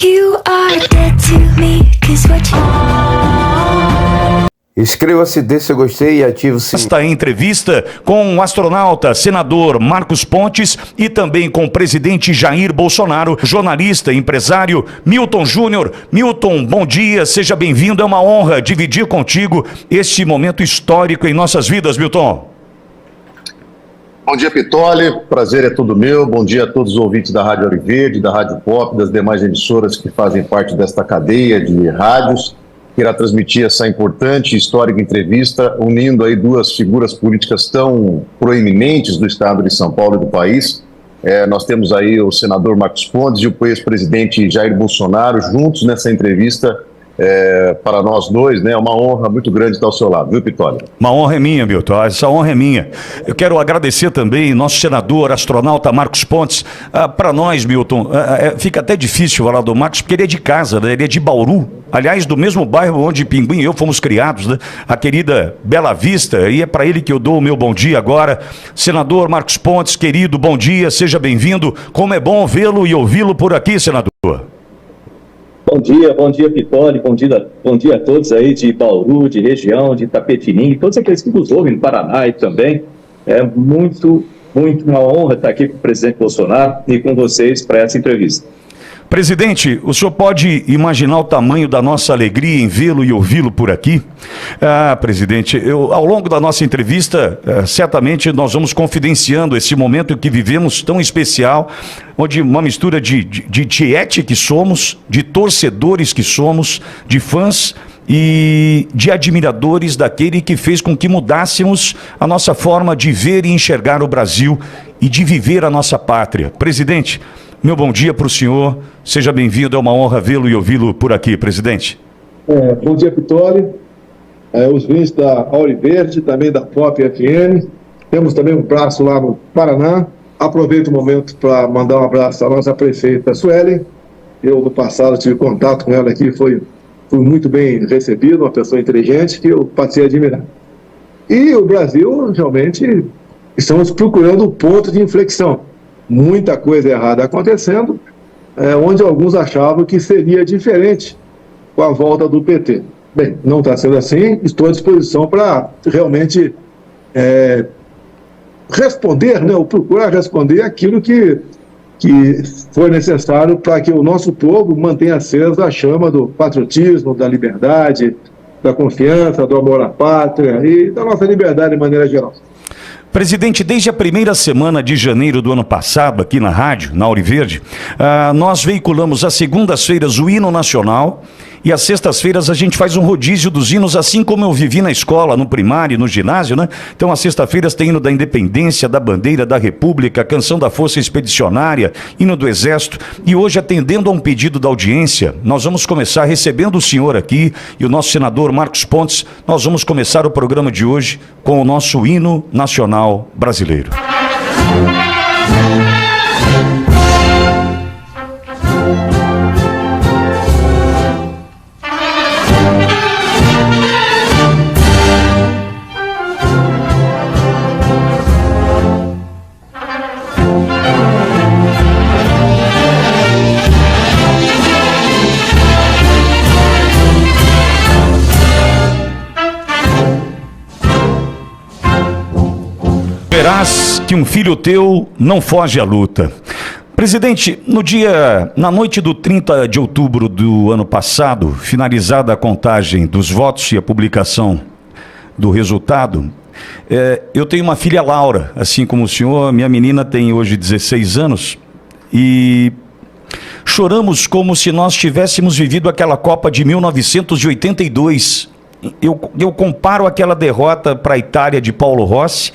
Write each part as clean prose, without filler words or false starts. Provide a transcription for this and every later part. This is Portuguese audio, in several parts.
You are dead to me, 'cause what you... Inscreva-se, dê seu gostei e ative o sininho. Esta entrevista com o astronauta, senador Marcos Pontes e também com o presidente Jair Bolsonaro, jornalista, empresário Milton Júnior. Milton, bom dia, seja bem-vindo. É uma honra dividir contigo este momento histórico em nossas vidas, Milton. Bom dia, Pitoli. Prazer é todo meu. Bom dia a todos os ouvintes da Rádio Ouro Verde, da Rádio Pop, das demais emissoras que fazem parte desta cadeia de rádios, que irá transmitir essa importante e histórica entrevista, unindo aí duas figuras políticas tão proeminentes do estado de São Paulo e do país. Nós temos aí o senador Marcos Pontes e o ex-presidente Jair Bolsonaro juntos nessa entrevista. Para nós dois, né, é uma honra muito grande estar ao seu lado, viu, Pitoli? Uma honra é minha, Milton, essa honra é minha. Eu quero agradecer também nosso senador, astronauta Marcos Pontes. Para nós, Milton, fica até difícil falar do Marcos, porque ele é de casa, né? Ele é de Bauru, aliás, do mesmo bairro onde Pinguim e eu fomos criados, né? A querida Bela Vista, e é para ele que eu dou o meu bom dia agora. Senador Marcos Pontes, querido, bom dia, seja bem-vindo. Como é bom vê-lo e ouvi-lo por aqui, senador. Bom dia, Pitoli, bom dia a todos aí de Bauru, de região, de Itapetininga, todos aqueles que nos ouvem no Paraná e também. É muito uma honra estar aqui com o presidente Bolsonaro e com vocês para essa entrevista. Presidente, o senhor pode imaginar o tamanho da nossa alegria em vê-lo e ouvi-lo por aqui? Presidente, ao longo da nossa entrevista, certamente nós vamos confidenciando esse momento que vivemos tão especial, onde uma mistura de tiete que somos, de torcedores que somos, de fãs e de admiradores daquele que fez com que mudássemos a nossa forma de ver e enxergar o Brasil e de viver a nossa pátria. Presidente, meu bom dia para o senhor, seja bem-vindo, é uma honra vê-lo e ouvi-lo por aqui, presidente. Bom dia, Pitoli, os vinhos da Ouro Verde, também da Pop FM, temos também um braço lá no Paraná. Aproveito o momento para mandar um abraço à nossa prefeita Suelen. Eu, no passado, tive contato com ela aqui, fui muito bem recebido, uma pessoa inteligente que eu passei a admirar. E o Brasil, realmente, estamos procurando o ponto de inflexão. Muita coisa errada acontecendo, onde alguns achavam que seria diferente com a volta do PT. Bem, não está sendo assim, estou à disposição para realmente responder, né, ou procurar responder aquilo que foi necessário para que o nosso povo mantenha acesa a chama do patriotismo, da liberdade, da confiança, do amor à pátria e da nossa liberdade de maneira geral. Presidente, desde a primeira semana de janeiro do ano passado, aqui na rádio, na Ouro Verde, nós veiculamos às segundas-feiras o hino nacional e às sextas-feiras a gente faz um rodízio dos hinos, assim como eu vivi na escola, no primário, no ginásio, né? Então, às sextas-feiras tem hino da independência, da bandeira da República, canção da Força Expedicionária, hino do Exército. E hoje, atendendo a um pedido da audiência, nós vamos começar recebendo o senhor aqui e o nosso senador Marcos Pontes. Nós vamos começar o programa de hoje com o nosso hino nacional brasileiro. Verás que um filho teu não foge à luta. Presidente, na noite do 30 de outubro do ano passado, finalizada a contagem dos votos e a publicação do resultado, eu tenho uma filha, Laura, assim como o senhor. Minha menina tem hoje 16 anos e choramos como se nós tivéssemos vivido aquela Copa de 1982. Eu comparo aquela derrota para a Itália de Paulo Rossi,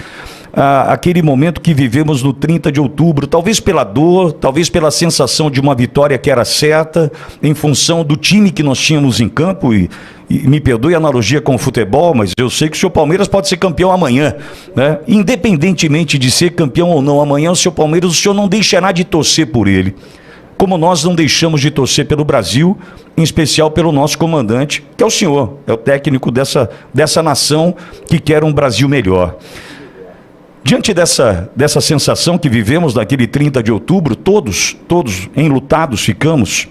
aquele momento que vivemos no 30 de outubro, talvez pela dor, talvez pela sensação de uma vitória que era certa, em função do time que nós tínhamos em campo, e me perdoe a analogia com o futebol, mas eu sei que o seu Palmeiras pode ser campeão amanhã, né? Independentemente de ser campeão ou não amanhã, o seu Palmeiras, o senhor não deixará de torcer por ele, como nós não deixamos de torcer pelo Brasil, em especial pelo nosso comandante, que é o senhor, é o técnico dessa nação que quer um Brasil melhor. Diante dessa sensação que vivemos naquele 30 de outubro, todos enlutados ficamos,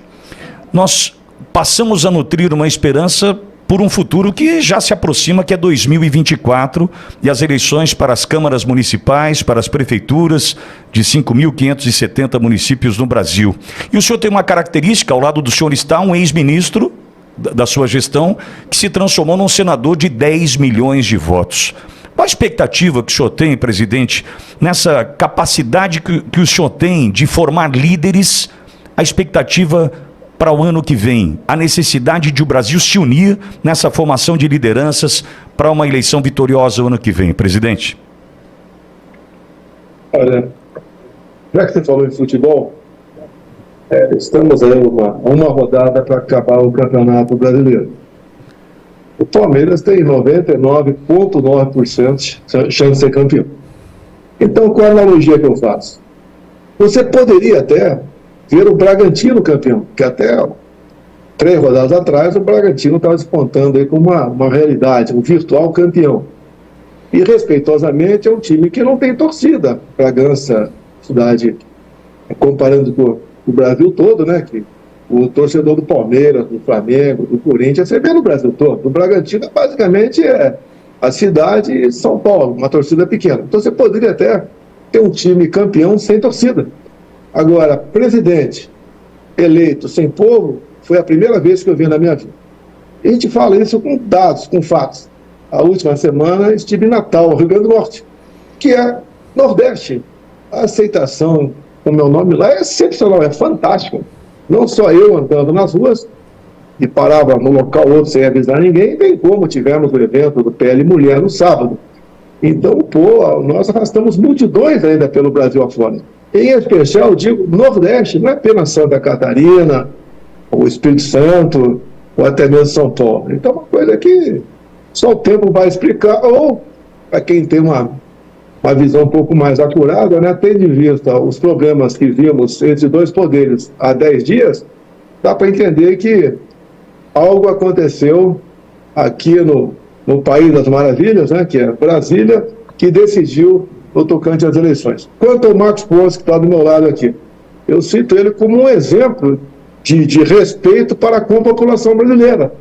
nós passamos a nutrir uma esperança por um futuro que já se aproxima, que é 2024, e as eleições para as câmaras municipais, para as prefeituras de 5.570 municípios no Brasil. E o senhor tem uma característica, ao lado do senhor está um ex-ministro da sua gestão, que se transformou num senador de 10 milhões de votos. Qual a expectativa que o senhor tem, presidente, nessa capacidade que o senhor tem de formar líderes, a expectativa para o ano que vem, a necessidade de o Brasil se unir nessa formação de lideranças para uma eleição vitoriosa o ano que vem, presidente? Olha, já que você falou em futebol, estamos aí uma rodada para acabar o Campeonato Brasileiro. O Palmeiras tem 99,9% de chance de ser campeão. Então, qual a analogia que eu faço? Você poderia até ver o Bragantino campeão, que até 3 rodadas atrás o Bragantino estava despontando aí como uma realidade, um virtual campeão. E, respeitosamente, é um time que não tem torcida. Bragança, cidade, comparando com o Brasil todo, né, que o torcedor do Palmeiras, do Flamengo, do Corinthians, você vê no Brasil todo. O Bragantino, basicamente, é a cidade de São Paulo, uma torcida pequena. Então, você poderia até ter um time campeão sem torcida. Agora, presidente eleito sem povo, foi a primeira vez que eu vi na minha vida. E a gente fala isso com dados, com fatos. A última semana estive em Natal, Rio Grande do Norte, que é Nordeste. A aceitação com o meu nome lá é excepcional, é fantástico. Não só eu andando nas ruas, e parava no local outro sem avisar ninguém, bem como tivemos o evento do PL Mulher no sábado. Então, nós arrastamos multidões ainda pelo Brasil afora. Em especial, digo, Nordeste, não é apenas Santa Catarina, o Espírito Santo, ou até mesmo São Paulo. Então, uma coisa que só o tempo vai explicar, ou, para quem tem uma visão um pouco mais acurada, né, tendo em vista os problemas que vimos entre dois poderes há 10 dias, dá para entender que algo aconteceu aqui no País das Maravilhas, né, que é Brasília, que decidiu no tocante às eleições. Quanto ao Marcos Pontes, que está do meu lado aqui, eu cito ele como um exemplo de respeito para com a população brasileira.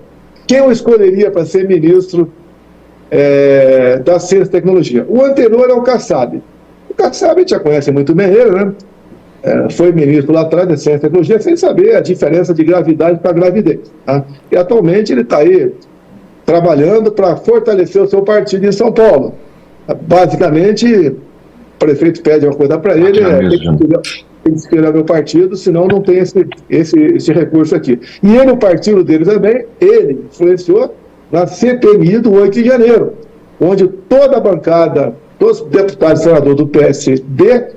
Quem eu escolheria para ser ministro da Ciência e Tecnologia? O anterior é o Kassab. O Kassab, a gente já conhece muito bem ele, né? Foi ministro lá atrás da Ciência e Tecnologia, sem saber a diferença de gravidade para gravidez. Tá? E atualmente ele está aí trabalhando para fortalecer o seu partido em São Paulo. Basicamente, o prefeito pede uma coisa para ele, tem que esperar meu partido, senão não tem esse recurso aqui. E ele, o partido dele também, ele influenciou na CPMI do 8 de janeiro, onde toda a bancada, todos os deputados e senadores do PSD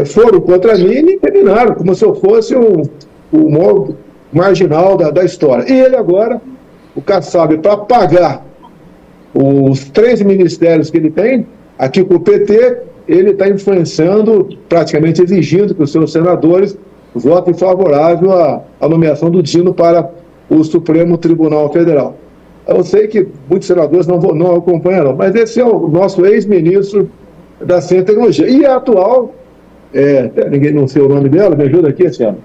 foram contra mim e me terminaram, como se eu fosse o maior marginal da história. E ele agora, o Kassab, para pagar os 3 ministérios que ele tem, aqui com o PT, ele está influenciando, praticamente exigindo que os seus senadores votem favorável à nomeação do Dino para o Supremo Tribunal Federal. Eu sei que muitos senadores não acompanham, mas esse é o nosso ex-ministro da Ciência e Tecnologia. E a atual, ninguém não sei o nome dela, me ajuda aqui, Luciano.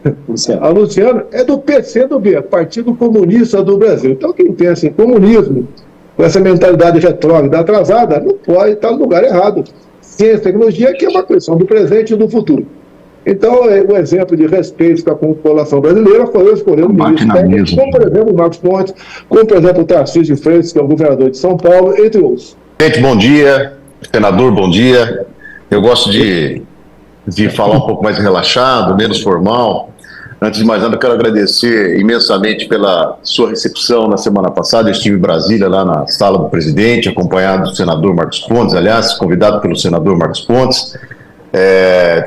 A Luciana é do PCdoB, Partido Comunista do Brasil. Então, quem pensa em comunismo, com essa mentalidade retrógrada, atrasada, não pode estar no lugar errado. Ciência e Tecnologia, que é uma questão do presente e do futuro. Então, o exemplo de respeito com a população brasileira foi eu escolher um ministro técnico, como, por exemplo, o Marcos Pontes, como, por exemplo, o Tarcísio de Freitas, que é o governador de São Paulo, entre outros. Gente, bom dia. Senador, bom dia. Eu gosto de falar um pouco mais relaxado, menos formal. Antes de mais nada, eu quero agradecer imensamente pela sua recepção na semana passada. Eu estive em Brasília, lá na sala do presidente, acompanhado do senador Marcos Pontes, aliás, convidado pelo senador Marcos Pontes.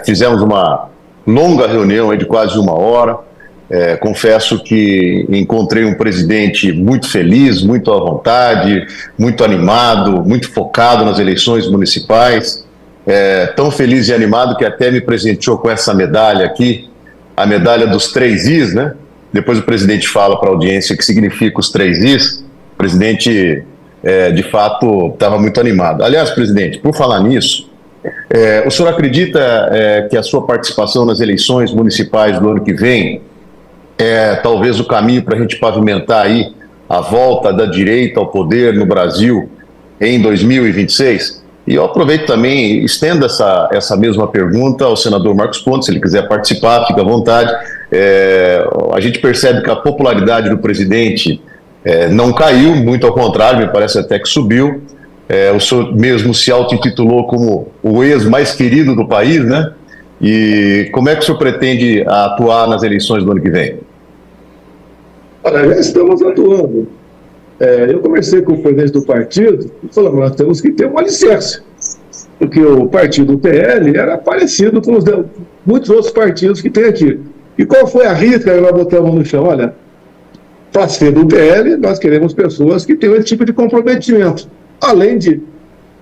Fizemos uma longa reunião aí de quase 1 hora. Confesso que encontrei um presidente muito feliz, muito à vontade, muito animado, muito focado nas eleições municipais. Tão feliz e animado que até me presenteou com essa medalha aqui, a medalha dos 3 Is, né? Depois o presidente fala para a audiência o que significa os 3 Is. O presidente, de fato, estava muito animado. Aliás, presidente, por falar nisso, o senhor acredita que a sua participação nas eleições municipais do ano que vem talvez o caminho para a gente pavimentar aí a volta da direita ao poder no Brasil em 2026? E eu aproveito também, estendo essa mesma pergunta ao senador Marcos Pontes, se ele quiser participar, fica à vontade. A gente percebe que a popularidade do presidente não caiu, muito ao contrário, me parece até que subiu. O senhor mesmo se auto-intitulou como o ex mais querido do país, né? E como é que o senhor pretende atuar nas eleições do ano que vem? Olha, já estamos atuando. Eu conversei com o presidente do partido e falamos, nós temos que ter um alicerce, porque o partido PL era parecido com muitos outros partidos que tem aqui. E qual foi a risca que nós botamos no chão? Olha, para ser do PL, nós queremos pessoas que tenham esse tipo de comprometimento. Além de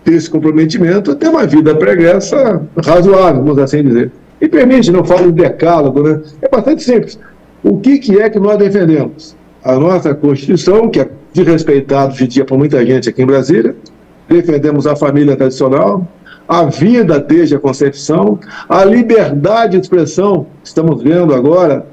ter esse comprometimento, ter uma vida pregressa razoável, vamos assim dizer. E permite, não falo de decálogo, né? É bastante simples. O que é que nós defendemos? A nossa Constituição, que é desrespeitada hoje em dia por muita gente aqui em Brasília. Defendemos a família tradicional, a vida desde a concepção, a liberdade de expressão. Estamos vendo agora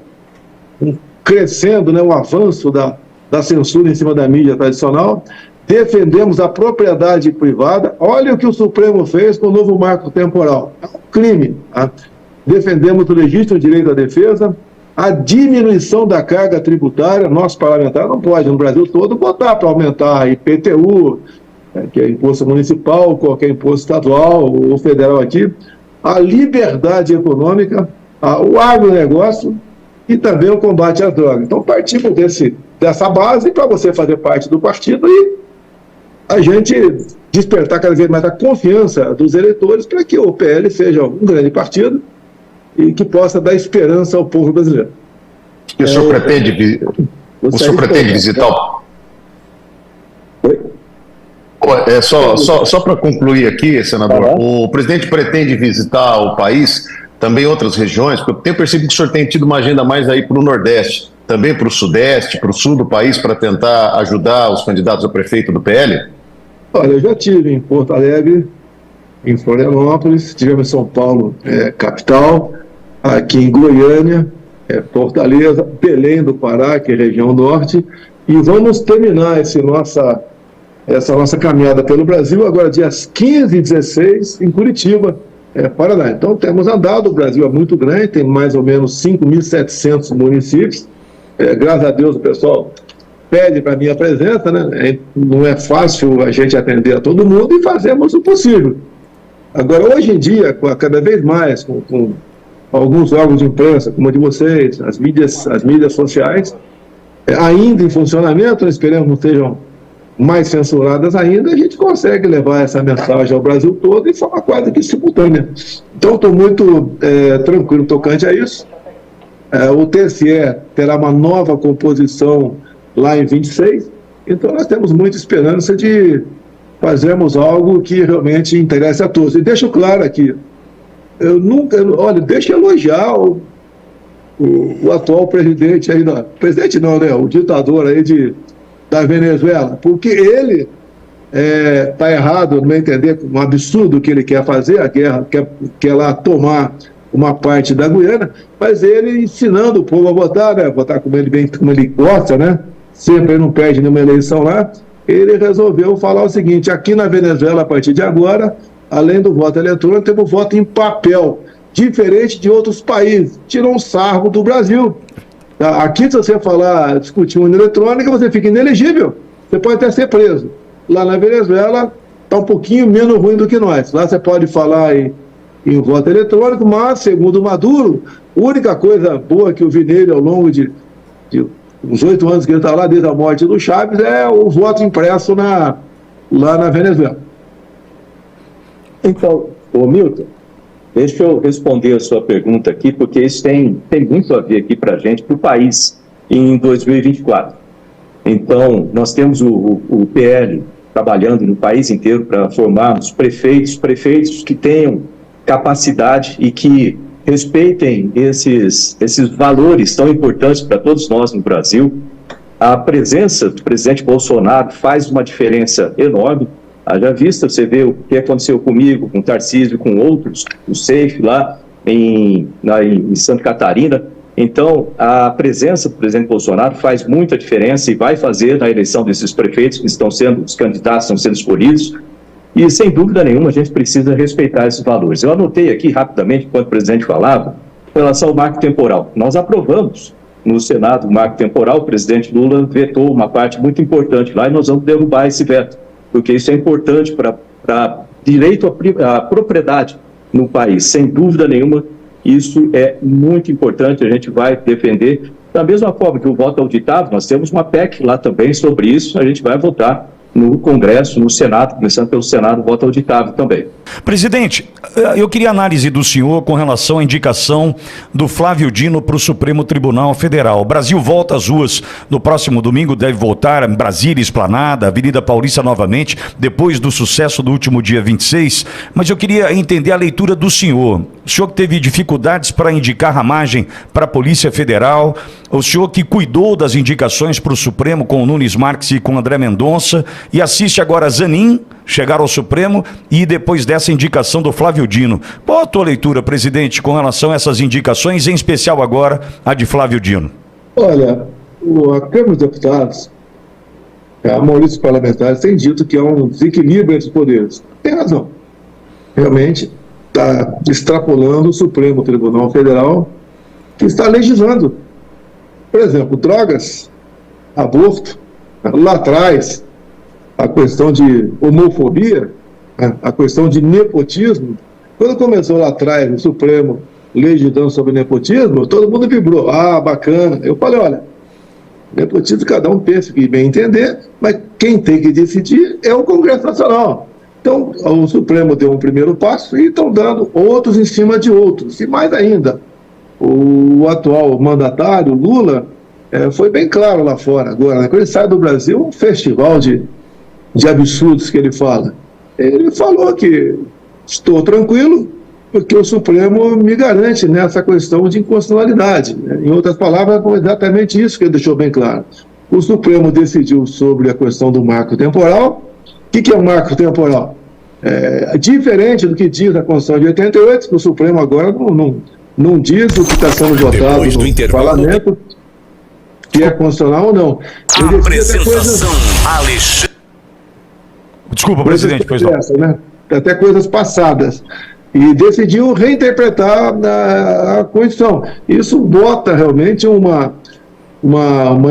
crescendo, né, o avanço da censura em cima da mídia tradicional. Defendemos a propriedade privada. Olha o que o Supremo fez com o novo marco temporal. É um crime. Tá? Defendemos o legítimo direito à defesa, a diminuição da carga tributária. Nosso parlamentar não pode, no Brasil todo, votar para aumentar a IPTU, que é imposto municipal, qualquer imposto estadual ou federal aqui. A liberdade econômica, o agronegócio e também o combate às drogas. Então, partimos dessa base para você fazer parte do partido e a gente despertar cada vez mais a confiança dos eleitores para que o PL seja um grande partido e que possa dar esperança ao povo brasileiro. E o senhor pretende visitar Oi? Só para concluir aqui, senador, o presidente pretende visitar o país, também outras regiões, porque eu tenho percebido que o senhor tem tido uma agenda mais aí para o Nordeste, também para o Sudeste, para o Sul do país, para tentar ajudar os candidatos a prefeito do PL? Olha, eu já estive em Porto Alegre, em Florianópolis, estivemos em São Paulo, capital, aqui em Goiânia, Fortaleza, Belém do Pará, que é região norte, e vamos terminar essa nossa caminhada pelo Brasil, agora dias 15 e 16, em Curitiba, Paraná. Então temos andado, o Brasil é muito grande, tem mais ou menos 5.700 municípios, graças a Deus o pessoal pede para a minha presença, né? Não é fácil a gente atender a todo mundo e fazemos o possível. Agora, hoje em dia, cada vez mais, com alguns órgãos de imprensa, como a de vocês, as mídias sociais, ainda em funcionamento, esperamos que sejam mais censuradas ainda, a gente consegue levar essa mensagem ao Brasil todo de forma quase que simultânea. Então, estou muito tranquilo tocante a isso. O TSE terá uma nova composição lá em 26, então nós temos muita esperança de fazermos algo que realmente interesse a todos. E deixo claro aqui, deixa eu elogiar o atual presidente aí, presidente não, né, o ditador aí da Venezuela, porque ele está errado, no meu entender, um absurdo que ele quer fazer, a guerra, quer lá tomar uma parte da Guiana, mas ele ensinando o povo a votar, né, votar como ele gosta, né, sempre ele não perde nenhuma eleição lá, ele resolveu falar o seguinte: aqui na Venezuela, a partir de agora, além do voto eletrônico, temos voto em papel, diferente de outros países. Tirou um sarro do Brasil. Aqui, se você discutir urna eletrônica, você fica inelegível. Você pode até ser preso. Lá na Venezuela, está um pouquinho menos ruim do que nós. Lá você pode falar em voto eletrônico, mas, segundo Maduro, a única coisa boa que eu vi nele ao longo de uns 8 anos que ele está lá, desde a morte do Chávez, é o voto impresso lá na Venezuela. Então, Milton, deixa eu responder a sua pergunta aqui, porque isso tem muito a ver aqui para a gente, para o país, em 2024. Então, nós temos o PL trabalhando no país inteiro para formarmos prefeitos que tenham capacidade e que respeitem esses valores tão importantes para todos nós no Brasil. A presença do presidente Bolsonaro faz uma diferença enorme. Haja vista, você vê o que aconteceu comigo, com o Tarcísio, com outros, o Seif lá em Santa Catarina. Então, a presença do presidente Bolsonaro faz muita diferença e vai fazer na eleição desses prefeitos que estão sendo, os candidatos estão sendo escolhidos. E, sem dúvida nenhuma, a gente precisa respeitar esses valores. Eu anotei aqui rapidamente, enquanto o presidente falava, em relação ao marco temporal. Nós aprovamos no Senado o marco temporal, o presidente Lula vetou uma parte muito importante lá e nós vamos derrubar esse veto, porque isso é importante para direito à propriedade no país. Sem dúvida nenhuma, isso é muito importante, a gente vai defender. Da mesma forma que o voto auditável, nós temos uma PEC lá também sobre isso, a gente vai votar no Congresso, no Senado, começando pelo Senado, voto auditável também. Presidente, eu queria análise do senhor com relação à indicação do Flávio Dino para o Supremo Tribunal Federal. O Brasil volta às ruas no próximo domingo, deve voltar em Brasília, Esplanada, Avenida Paulista novamente, depois do sucesso do último dia 26, mas eu queria entender a leitura do senhor. O senhor que teve dificuldades para indicar ramagem para a Polícia Federal, o senhor que cuidou das indicações para o Supremo com o Nunes Marques e com André Mendonça, e assiste agora Zanin chegar ao Supremo e depois dessa indicação do Flávio Dino. Qual a tua leitura, presidente, com relação a essas indicações, em especial agora a de Flávio Dino? Olha, a Câmara dos Deputados, a maioria dos parlamentares tem dito que há um desequilíbrio entre os poderes. Tem razão. Realmente está extrapolando o Supremo Tribunal Federal, que está legislando. Por exemplo, drogas, aborto, lá atrás, a questão de homofobia, a questão de nepotismo. Quando começou lá atrás o Supremo legislando sobre nepotismo, todo mundo vibrou. Ah, bacana. Eu falei, olha, nepotismo cada um pensa que bem entender, mas quem tem que decidir é o Congresso Nacional. Então, o Supremo deu um primeiro passo e estão dando outros em cima de outros. E mais ainda, o atual mandatário, Lula, foi bem claro lá fora agora, né? Quando ele sai do Brasil, um festival de absurdos que ele fala. Ele falou que estou tranquilo porque o Supremo me garante nessa questão de inconstitucionalidade. Em outras palavras, é exatamente isso que ele deixou bem claro. O Supremo decidiu sobre a questão do marco temporal. O que é o marco temporal? Diferente do que diz a Constituição de 88, o Supremo agora não diz o que está sendo votado no parlamento, que é constitucional ou não. Apresentação, Alexandre. Desculpa, presidente, pois não. Né? Até coisas passadas. E decidiu reinterpretar a Constituição. Isso bota realmente uma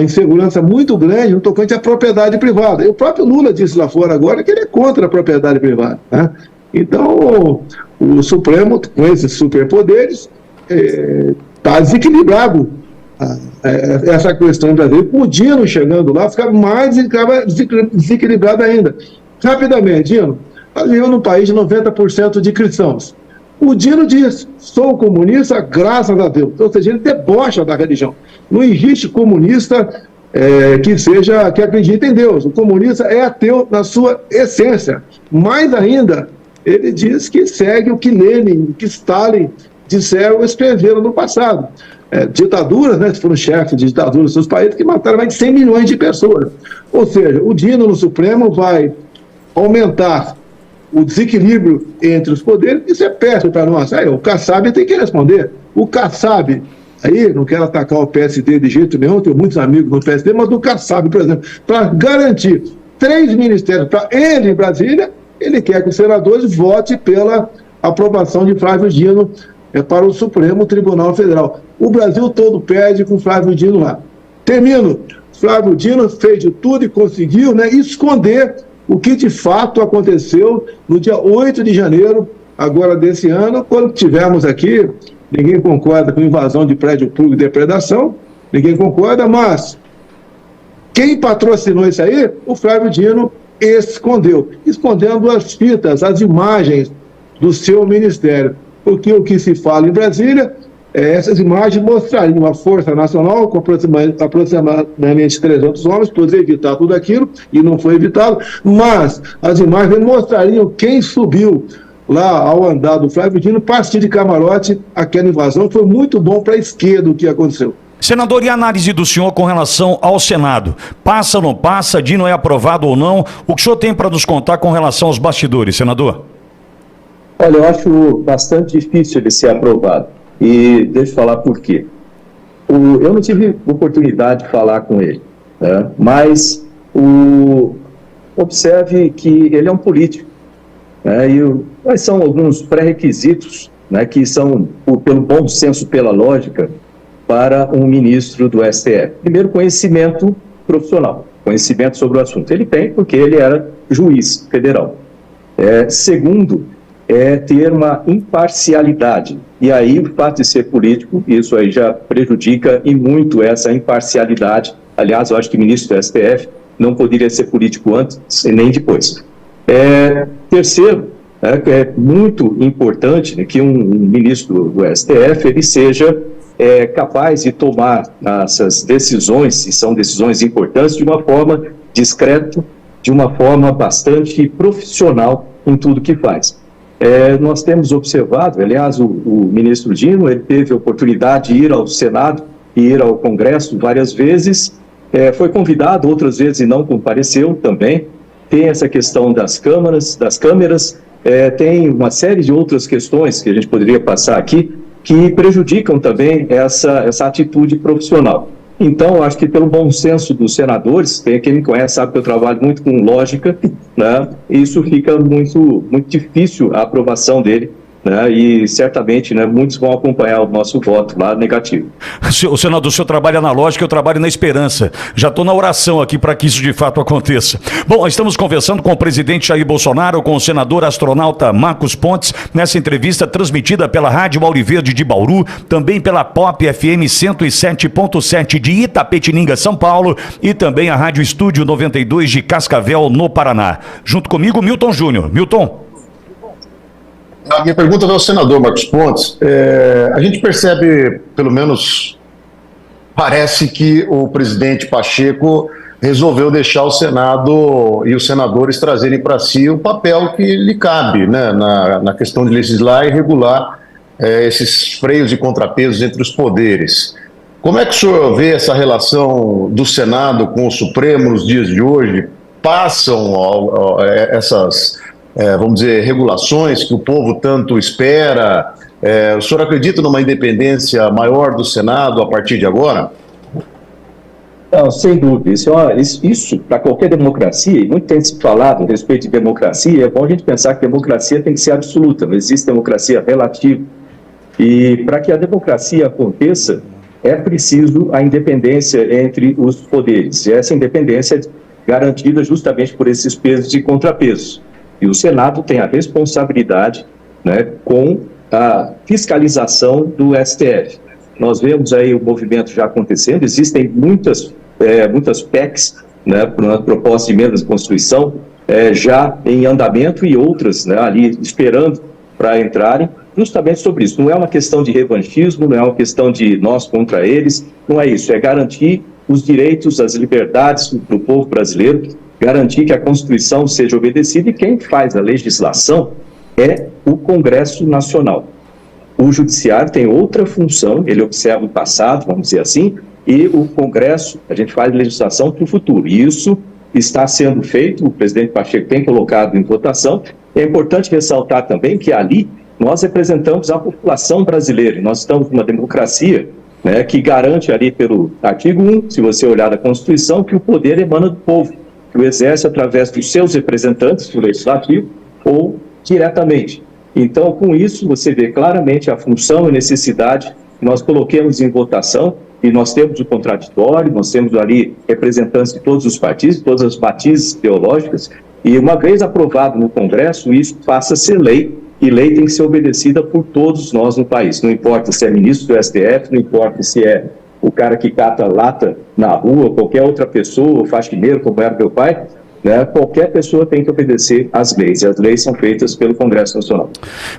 insegurança muito grande no tocante à propriedade privada. E o próprio Lula disse lá fora agora que ele é contra a propriedade privada. Né? Então, o Supremo, com esses superpoderes, está desequilibrado. Essa questão em Brasília, com o Dino chegando lá, fica mais desequilibrado ainda. Rapidamente, Dino, nós vivemos num país de 90% de cristãos. O Dino diz, sou comunista, graças a Deus. Ou seja, ele debocha da religião. Não existe comunista que acredita em Deus. O comunista é ateu na sua essência. Mais ainda, ele diz que segue o que Lenin, o que Stalin disseram ou escreveram no passado. Ditaduras, né, foram chefes de ditaduras nos seus países que mataram mais de 100 milhões de pessoas. Ou seja, o Dino no Supremo vai aumentar o desequilíbrio entre os poderes. Isso é péssimo para nós. O Kassab tem que responder. O Kassab, aí não quero atacar o PSD de jeito nenhum, tenho muitos amigos no PSD, mas o Kassab, por exemplo, para garantir 3 ministérios para ele em Brasília, ele quer que os senadores votem pela aprovação de Flávio Dino para o Supremo Tribunal Federal. O Brasil todo perde com Flávio Dino lá. Termino. Flávio Dino fez de tudo e conseguiu, né, esconder o que de fato aconteceu no dia 8 de janeiro, agora desse ano, quando tivemos aqui, ninguém concorda com invasão de prédio público e depredação, ninguém concorda, mas quem patrocinou isso aí, o Flávio Dino escondendo as fitas, as imagens do seu ministério. Porque o que se fala em Brasília, essas imagens mostrariam uma força nacional com aproximadamente 300 homens, poderia evitar tudo aquilo, e não foi evitado, mas as imagens mostrariam quem subiu lá ao andar do Flávio Dino, partir de camarote, aquela invasão. Foi muito bom para a esquerda o que aconteceu. Senador, e a análise do senhor com relação ao Senado? Passa ou não passa? Dino é aprovado ou não? O que o senhor tem para nos contar com relação aos bastidores, senador? Olha, eu acho bastante difícil ele ser aprovado. E deixa eu falar por quê. Eu não tive oportunidade de falar com ele, né? Mas observe que ele é um político, né? Quais são alguns pré-requisitos, né, que são, pelo bom senso, pela lógica, para um ministro do STF? Primeiro, conhecimento profissional, conhecimento sobre o assunto. Ele tem, porque ele era juiz federal. Segundo, ter uma imparcialidade. E aí, o fato de ser político, isso aí já prejudica e muito essa imparcialidade. Aliás, eu acho que o ministro do STF não poderia ser político antes e nem depois. Terceiro, é muito importante, né, que um ministro do STF ele seja capaz de tomar essas decisões, se são decisões importantes, de uma forma discreta, de uma forma bastante profissional em tudo que faz. Nós temos observado, aliás, o ministro Dino, ele teve a oportunidade de ir ao Senado e ir ao Congresso várias vezes, foi convidado outras vezes e não compareceu também. Tem essa questão das câmeras, tem uma série de outras questões que a gente poderia passar aqui, que prejudicam também essa atitude profissional. Então, acho que pelo bom senso dos senadores, quem me conhece sabe que eu trabalho muito com lógica, né? Isso fica muito difícil a aprovação dele, né? E certamente, né, muitos vão acompanhar o nosso voto lá negativo. O senador, o senhor trabalha na lógica, eu trabalho na esperança. Já estou na oração aqui para que isso de fato aconteça. Bom, estamos conversando com o presidente Jair Bolsonaro, com o senador astronauta Marcos Pontes, nessa entrevista transmitida pela Rádio Auriverde de Bauru, também pela Pop FM 107.7 de Itapetininga, São Paulo, e também a Rádio Estúdio 92 de Cascavel, no Paraná. Junto comigo, Milton Júnior. Milton. A minha pergunta vai ao senador Marcos Pontes. A gente percebe, pelo menos parece que o presidente Pacheco resolveu deixar o Senado e os senadores trazerem para si o papel que lhe cabe, né, na questão de legislar e regular esses freios e contrapesos entre os poderes. Como é que o senhor vê essa relação do Senado com o Supremo nos dias de hoje? Passam essas... vamos dizer, regulações que o povo tanto espera? O senhor acredita numa independência maior do Senado a partir de agora? Não, sem dúvida. Isso para qualquer democracia, e muito tem se falado a respeito de democracia, é bom a gente pensar que democracia tem que ser absoluta, não existe democracia relativa. E para que a democracia aconteça, é preciso a independência entre os poderes. E essa independência é garantida justamente por esses pesos e contrapesos. E o Senado tem a responsabilidade, né, com a fiscalização do STF. Nós vemos aí o movimento já acontecendo, existem muitas PECs, né, propostas de emendas à Constituição, já em andamento e outras, né, ali esperando para entrarem, justamente sobre isso. Não é uma questão de revanchismo, não é uma questão de nós contra eles, não é isso, é garantir os direitos, as liberdades do povo brasileiro, garantir que a Constituição seja obedecida, e quem faz a legislação é o Congresso Nacional. O Judiciário tem outra função, ele observa o passado, vamos dizer assim, e o Congresso, a gente faz legislação para o futuro. E isso está sendo feito, o presidente Pacheco tem colocado em votação. É importante ressaltar também que ali nós representamos a população brasileira, nós estamos numa democracia, né, que garante ali pelo artigo 1, se você olhar a Constituição, que o poder emana do povo, que o exerce através dos seus representantes do Legislativo ou diretamente. Então, com isso, você vê claramente a função e necessidade que nós coloquemos em votação, e nós temos o contraditório, nós temos ali representantes de todos os partidos, todas as matizes teológicas, e uma vez aprovado no Congresso, isso passa a ser lei, e lei tem que ser obedecida por todos nós no país. Não importa se é ministro do STF, não importa se é o cara que cata lata na rua, qualquer outra pessoa, o faxineiro, como era meu pai, né? Qualquer pessoa tem que obedecer às leis, e as leis são feitas pelo Congresso Nacional.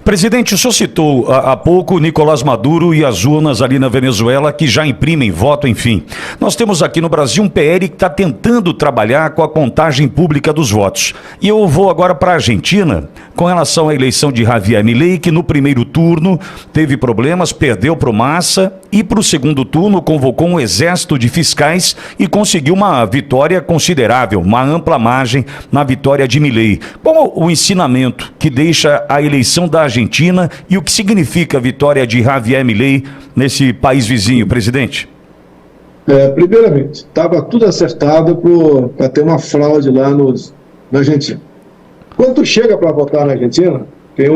Presidente, o senhor citou há pouco Nicolás Maduro e as urnas ali na Venezuela que já imprimem voto, enfim. Nós temos aqui no Brasil um PL que está tentando trabalhar com a contagem pública dos votos. E eu vou agora para a Argentina, com relação à eleição de Javier Milei, que no primeiro turno teve problemas, perdeu para o Massa, e para o segundo turno convocou um exército de fiscais e conseguiu uma vitória considerável, uma ampla margem na vitória de Milei. Qual o ensinamento que deixa a eleição da Argentina e o que significa a vitória de Javier Milei nesse país vizinho, presidente? Primeiramente, estava tudo acertado para ter uma fraude lá na Argentina. Quando tu chega para votar na Argentina, tem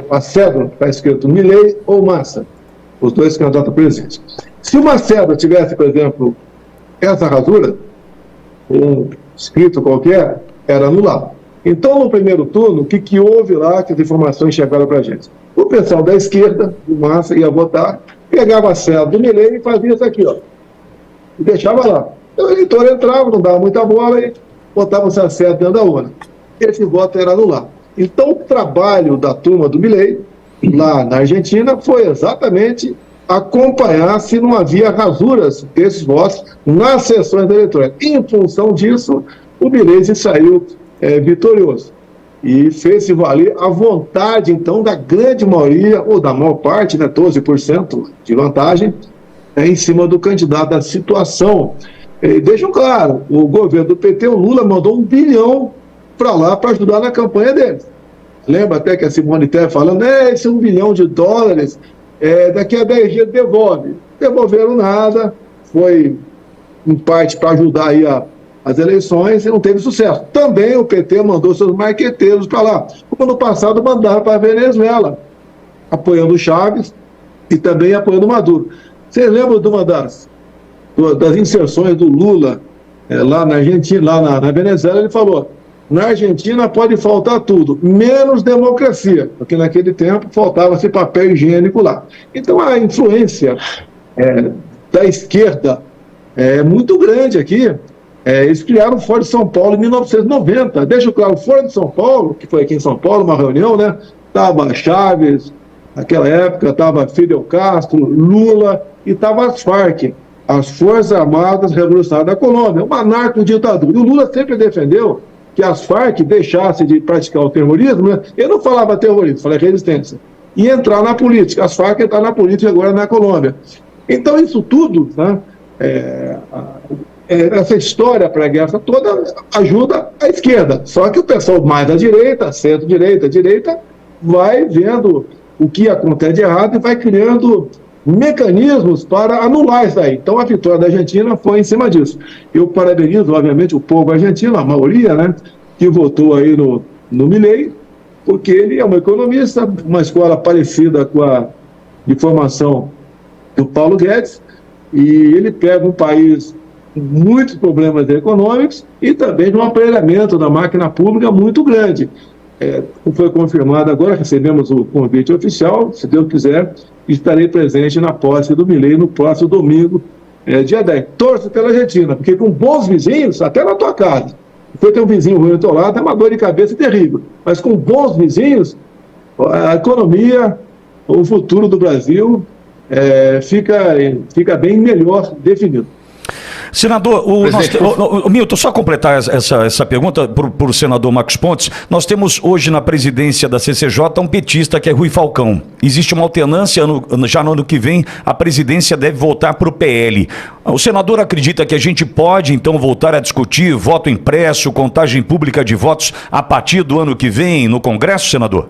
a cédula, está escrito Milei ou Massa, os dois candidatos a presidente. Se uma cédula tivesse, por exemplo, essa rasura, um escrito qualquer, era anulado. Então, no primeiro turno, o que houve lá, que as informações chegaram para a gente? O pessoal da esquerda, do Massa, ia votar, pegava a cédula do Milei e fazia isso aqui, ó, e deixava lá. Então, o eleitor entrava, não dava muita bola e botava essa cédula dentro da urna. Esse voto era anulado. Então, o trabalho da turma do Milei, lá na Argentina, foi exatamente acompanhar se não havia rasuras desses votos nas sessões eletrônicas. Em função disso, o Milei saiu vitorioso e fez-se valer a vontade, então, da grande maioria, ou da maior parte, né, 12% de vantagem, em cima do candidato da situação. Deixam claro, o governo do PT, o Lula, mandou 1 bilhão para lá para ajudar na campanha deles. Lembra até que a Simone Tebet falando, esse $1 bilhão, daqui a 10 dias devolve. Devolveram nada, foi em parte para ajudar aí as eleições e não teve sucesso. Também o PT mandou seus marqueteiros para lá. Como no passado mandaram para a Venezuela, apoiando o Chaves e também apoiando o Maduro. Vocês lembram de uma das inserções do Lula lá na Argentina, lá na Venezuela? Ele falou, na Argentina pode faltar tudo, menos democracia, porque naquele tempo faltava-se papel higiênico lá. Então a influência da esquerda é muito grande aqui. Eles criaram o Fórum de São Paulo em 1990. Deixa claro, o Fórum de São Paulo, que foi aqui em São Paulo, uma reunião, né? Estava Chaves, naquela época, estava Fidel Castro, Lula, e estava as Farc, as Forças Armadas Revolucionárias da Colômbia, uma narco-ditadura. E o Lula sempre defendeu que as Farc deixassem de praticar o terrorismo, né? Ele não falava terrorismo, falava resistência, e entrar na política. As Farc entraram na política agora na Colômbia. Então, isso tudo, né? Essa história pré-guerra toda ajuda a esquerda. Só que o pessoal mais da direita, centro-direita, direita, vai vendo o que acontece de errado e vai criando mecanismos para anular isso aí. Então a vitória da Argentina foi em cima disso. Eu parabenizo, obviamente, o povo argentino, a maioria, né, que votou aí no Milei, porque ele é um economista, uma escola parecida com a de formação do Paulo Guedes, e ele pega um país com muitos problemas econômicos e também de um aparelhamento da máquina pública muito grande. Foi confirmado agora, recebemos o convite oficial, se Deus quiser, estarei presente na posse do Milei no próximo domingo, dia 10. Torço pela Argentina, porque com bons vizinhos, até na tua casa, depois tem um vizinho ruim do teu lado, é uma dor de cabeça terrível, mas com bons vizinhos, a economia, o futuro do Brasil fica bem melhor definido. Senador, Milton, só completar essa pergunta para o senador Marcos Pontes. Nós temos hoje na presidência da CCJ um petista que é Rui Falcão. Existe uma alternância, já no ano que vem a presidência deve voltar para o PL. O senador acredita que a gente pode então voltar a discutir voto impresso, contagem pública de votos a partir do ano que vem no Congresso, senador?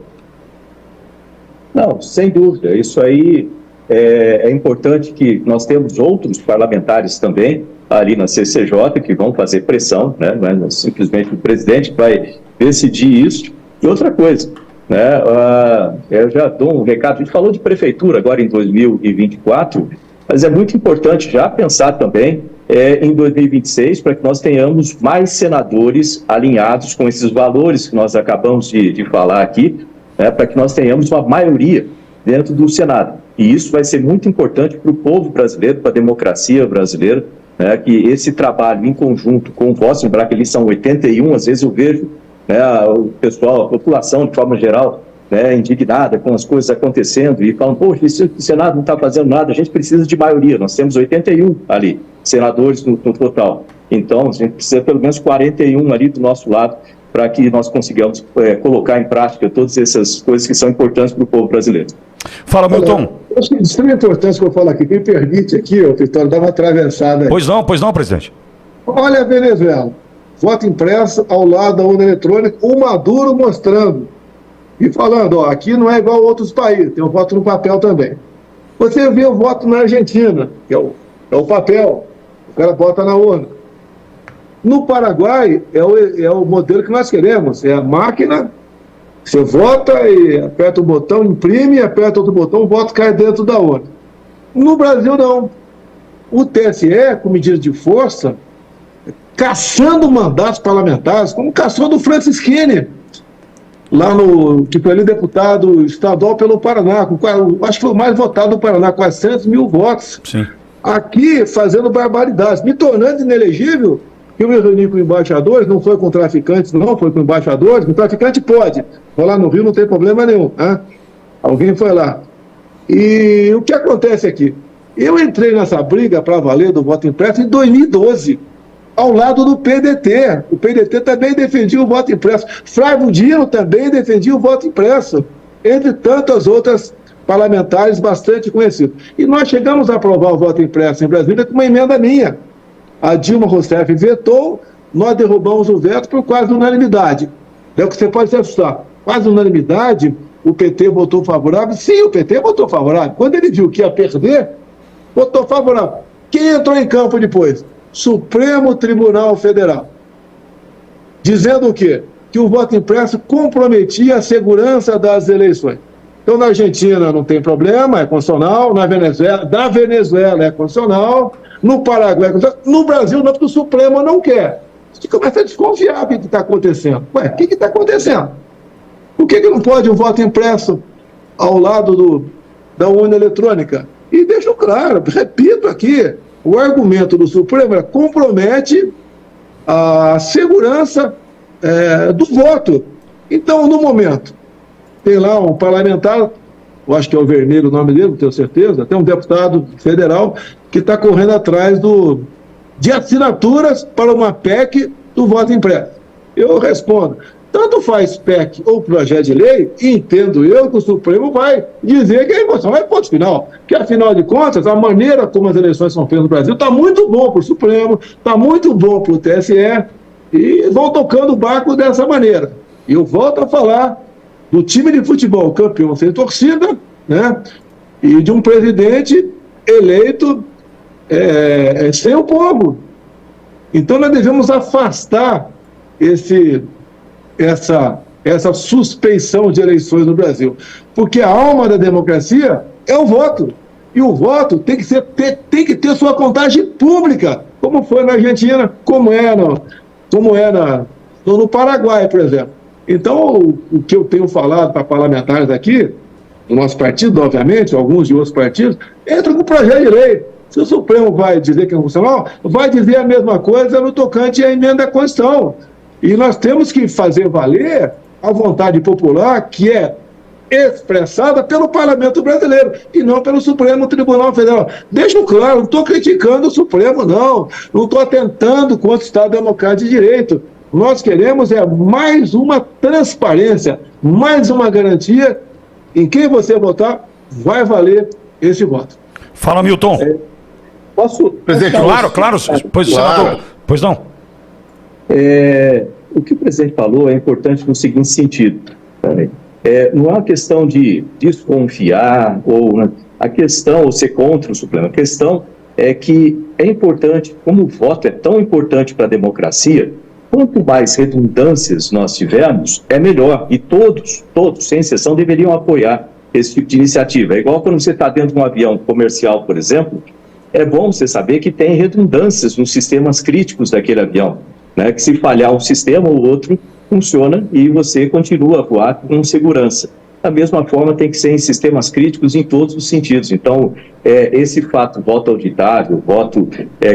Não, sem dúvida. Isso aí é importante que nós temos outros parlamentares também ali na CCJ que vão fazer pressão, né? Não é simplesmente o presidente que vai decidir isso. E outra coisa, né? Eu já dou um recado, a gente falou de prefeitura agora em 2024, mas é muito importante já pensar também em 2026 para que nós tenhamos mais senadores alinhados com esses valores que nós acabamos de falar aqui, né? Para que nós tenhamos uma maioria dentro do Senado. E isso vai ser muito importante para o povo brasileiro, para a democracia brasileira, né, que esse trabalho em conjunto com o voto, lembrar que eles são 81, às vezes eu vejo, né, o pessoal, a população de forma geral, né, indignada com as coisas acontecendo e falam, poxa, o Senado não está fazendo nada, a gente precisa de maioria, nós temos 81 ali, senadores no total. Então, a gente precisa pelo menos 41 ali do nosso lado para que nós consigamos colocar em prática todas essas coisas que são importantes para o povo brasileiro. Fala, Milton. Eu acho que de extrema importância que eu falo aqui, me permite aqui, Vitório, dar uma atravessada aí. Pois não, presidente. Olha a Venezuela, voto impresso ao lado da urna eletrônica, o Maduro mostrando e falando, aqui não é igual a outros países, tem um voto no papel também. Você vê o voto na Argentina, que é o papel, cara bota na urna. No Paraguai, é o modelo que nós queremos, é a máquina, você vota e aperta um botão, imprime, aperta outro botão, o voto cai dentro da urna. No Brasil, não. O TSE, com medidas de força, caçando mandatos parlamentares, como caçou do Francisquini, lá que foi ali deputado estadual pelo Paraná, acho que foi o mais votado do Paraná, 400 mil votos. Sim. Aqui, fazendo barbaridades, me tornando inelegível, que eu me reuni com embaixadores, não foi com traficantes, não, foi com embaixadores, com traficante pode, vou lá no Rio, não tem problema nenhum, né? Alguém foi lá. E o que acontece aqui? Eu entrei nessa briga para valer do voto impresso em 2012, ao lado do PDT. O PDT também defendia o voto impresso. Flávio Dino também defendia o voto impresso, entre tantas outras parlamentares bastante conhecidos. E nós chegamos a aprovar o voto impresso em Brasília com uma emenda minha. A Dilma Rousseff vetou, nós derrubamos o veto por quase unanimidade. É o que você pode se assustar. Quase unanimidade, o PT votou favorável. Sim, o PT votou favorável. Quando ele viu que ia perder, votou favorável. Quem entrou em campo depois? Supremo Tribunal Federal. Dizendo o quê? Que o voto impresso comprometia a segurança das eleições. Então, na Argentina não tem problema, é constitucional. Na Venezuela é constitucional. No Paraguai é constitucional. No Brasil não, porque o Supremo não quer. A gente começa a desconfiar do que está acontecendo. Ué, o que está acontecendo? Por que não pode um voto impresso ao lado da urna eletrônica? E deixo claro, repito aqui, o argumento do Supremo é compromete a segurança do voto. Então, no momento, tem lá um parlamentar, eu acho que é o Vermelho o nome dele, não tenho certeza, tem um deputado federal que está correndo atrás de assinaturas para uma PEC do voto impresso. Eu respondo, tanto faz PEC ou projeto de lei, entendo eu que o Supremo vai dizer que é inconstitucional, é ponto final. Que, afinal de contas, a maneira como as eleições são feitas no Brasil está muito bom para o Supremo, está muito bom para o TSE, e vão tocando o barco dessa maneira. E eu volto a falar do time de futebol campeão sem torcida, né? E de um presidente eleito sem o povo. Então nós devemos afastar essa suspeição de eleições no Brasil, porque a alma da democracia é o voto, e o voto tem que ter sua contagem pública, como foi na Argentina, como é no Paraguai, por exemplo. Então, o que eu tenho falado para parlamentares aqui, do nosso partido, obviamente, alguns de outros partidos, entra com o projeto de lei. Se o Supremo vai dizer que é constitucional, vai dizer a mesma coisa no tocante à emenda à Constituição. E nós temos que fazer valer a vontade popular que é expressada pelo Parlamento brasileiro e não pelo Supremo Tribunal Federal. Deixo claro, não estou criticando o Supremo, não estou atentando contra o Estado Democrático de Direito. Nós queremos mais uma transparência, mais uma garantia em quem você votar vai valer esse voto. Fala, Milton. Posso? Presidente, Claro. Pois, senador. Pois não. O que o presidente falou é importante no seguinte sentido. Não é uma questão de desconfiar ou ser contra o Supremo. A questão é que é importante, como o voto é tão importante para a democracia, quanto mais redundâncias nós tivermos, é melhor. E todos, sem exceção, deveriam apoiar esse tipo de iniciativa. É igual quando você está dentro de um avião comercial, por exemplo, é bom você saber que tem redundâncias nos sistemas críticos daquele avião, né? Que se falhar um sistema ou outro, funciona e você continua a voar com segurança. Da mesma forma, tem que ser em sistemas críticos em todos os sentidos. Então, esse fato, voto auditável, voto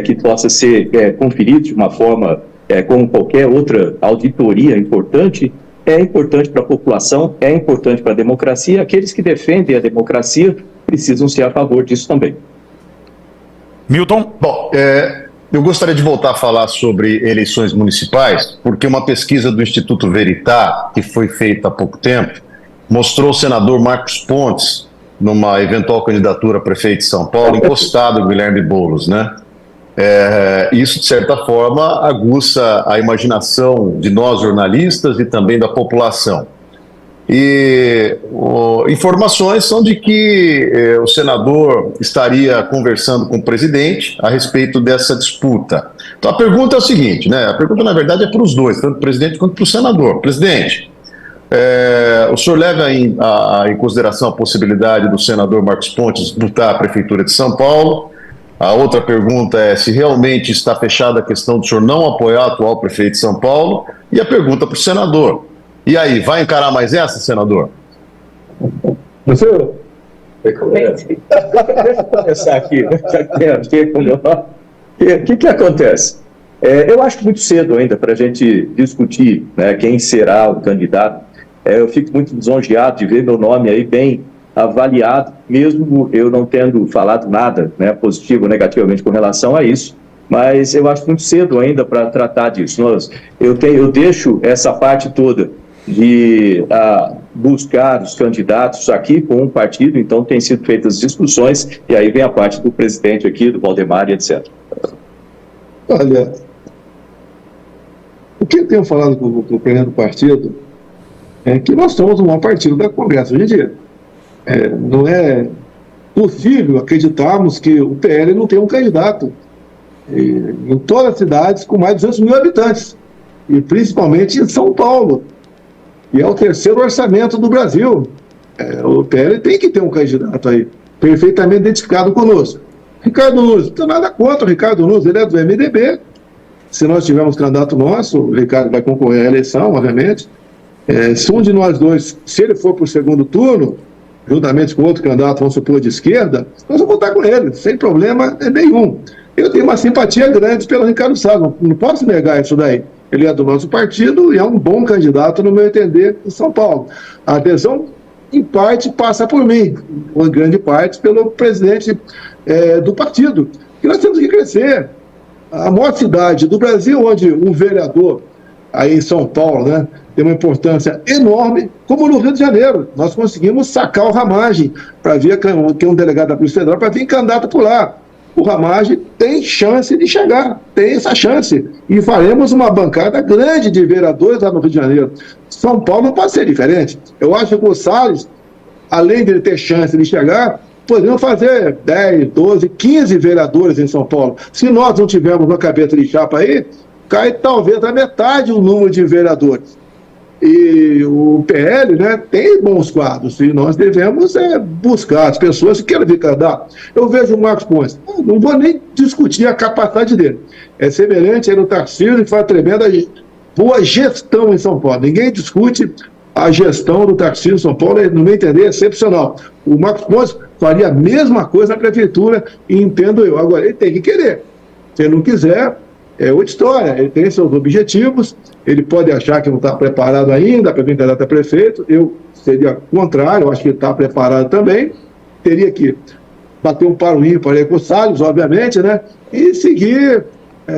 que possa ser conferido de uma forma como qualquer outra auditoria importante, é importante para a população, é importante para a democracia. Aqueles que defendem a democracia precisam ser a favor disso também. Milton? Bom, eu gostaria de voltar a falar sobre eleições municipais, porque uma pesquisa do Instituto Veritá, que foi feita há pouco tempo, mostrou o senador Marcos Pontes, numa eventual candidatura a prefeito de São Paulo, encostado ao Guilherme Boulos, né? Isso, de certa forma, aguça a imaginação de nós jornalistas e também da população. E informações são de que o senador estaria conversando com o presidente a respeito dessa disputa. Então a pergunta é o seguinte, né? A pergunta na verdade é para os dois, tanto para o presidente quanto para o senador. Presidente, o senhor leva em consideração a possibilidade do senador Marcos Pontes disputar a Prefeitura de São Paulo? A outra pergunta é se realmente está fechada a questão do senhor não apoiar o atual prefeito de São Paulo. E a pergunta para o senador. E aí, vai encarar mais essa, senador? Deixa eu começar aqui. O que acontece? Eu acho muito cedo ainda para a gente discutir, né, quem será o candidato. Eu fico muito lisonjeado de ver meu nome aí bem avaliado, mesmo eu não tendo falado nada, né, positivo ou negativamente com relação a isso, mas eu acho muito cedo ainda para tratar disso. Eu deixo essa parte toda de buscar os candidatos aqui com um partido, então tem sido feitas discussões, e aí vem a parte do presidente aqui, do Valdemar e etc. Olha, o que eu tenho falado com o presidente do partido é que nós somos o maior partido da Conversa hoje em dia. Não é possível acreditarmos que o PL não tem um candidato em todas as cidades com mais de 200 mil habitantes, e principalmente em São Paulo, e é o terceiro orçamento do Brasil. O PL tem que ter um candidato aí, perfeitamente identificado conosco. Ricardo Nunes, não tenho nada contra o Ricardo Nunes, ele é do MDB. Se nós tivermos candidato nosso, o Ricardo vai concorrer à eleição, obviamente. Se um de nós dois, se ele for para o segundo turno, juntamente com outro candidato, vamos supor, de esquerda, nós vamos votar com ele, sem problema nenhum. Eu tenho uma simpatia grande pelo Ricardo Salles, não posso negar isso daí. Ele é do nosso partido e é um bom candidato, no meu entender, em São Paulo. A adesão, em parte, passa por mim, em grande parte, pelo presidente do partido. E nós temos que crescer. A maior cidade do Brasil, onde um vereador, aí em São Paulo, né, tem uma importância enorme, como no Rio de Janeiro. Nós conseguimos sacar o Ramagem para ver que é um delegado da Polícia Federal, para vir candidato por lá. O Ramagem tem chance de chegar, tem essa chance. E faremos uma bancada grande de vereadores lá no Rio de Janeiro. São Paulo não pode ser diferente. Eu acho que o Salles, além de ele ter chance de chegar, poderiam fazer 10, 12, 15 vereadores em São Paulo. Se nós não tivermos uma cabeça de chapa aí, cai talvez a metade o número de vereadores. E o PL, né, tem bons quadros, e nós devemos buscar as pessoas que querem vir candidato. Eu vejo o Marcos Pontes, não vou nem discutir a capacidade dele. É semelhante ao Tarcísio, que faz tremenda boa gestão em São Paulo. Ninguém discute a gestão do Tarcísio em São Paulo, no meu entender, é excepcional. O Marcos Pontes faria a mesma coisa na prefeitura, e entendo eu. Agora, ele tem que querer. Se ele não quiser, é outra história. Ele tem seus objetivos, ele pode achar que não está preparado ainda para vir candidato a prefeito. Eu seria contrário, eu acho que ele está preparado também. Teria que bater um paro ímpar aí com o Salles, obviamente, né? E seguir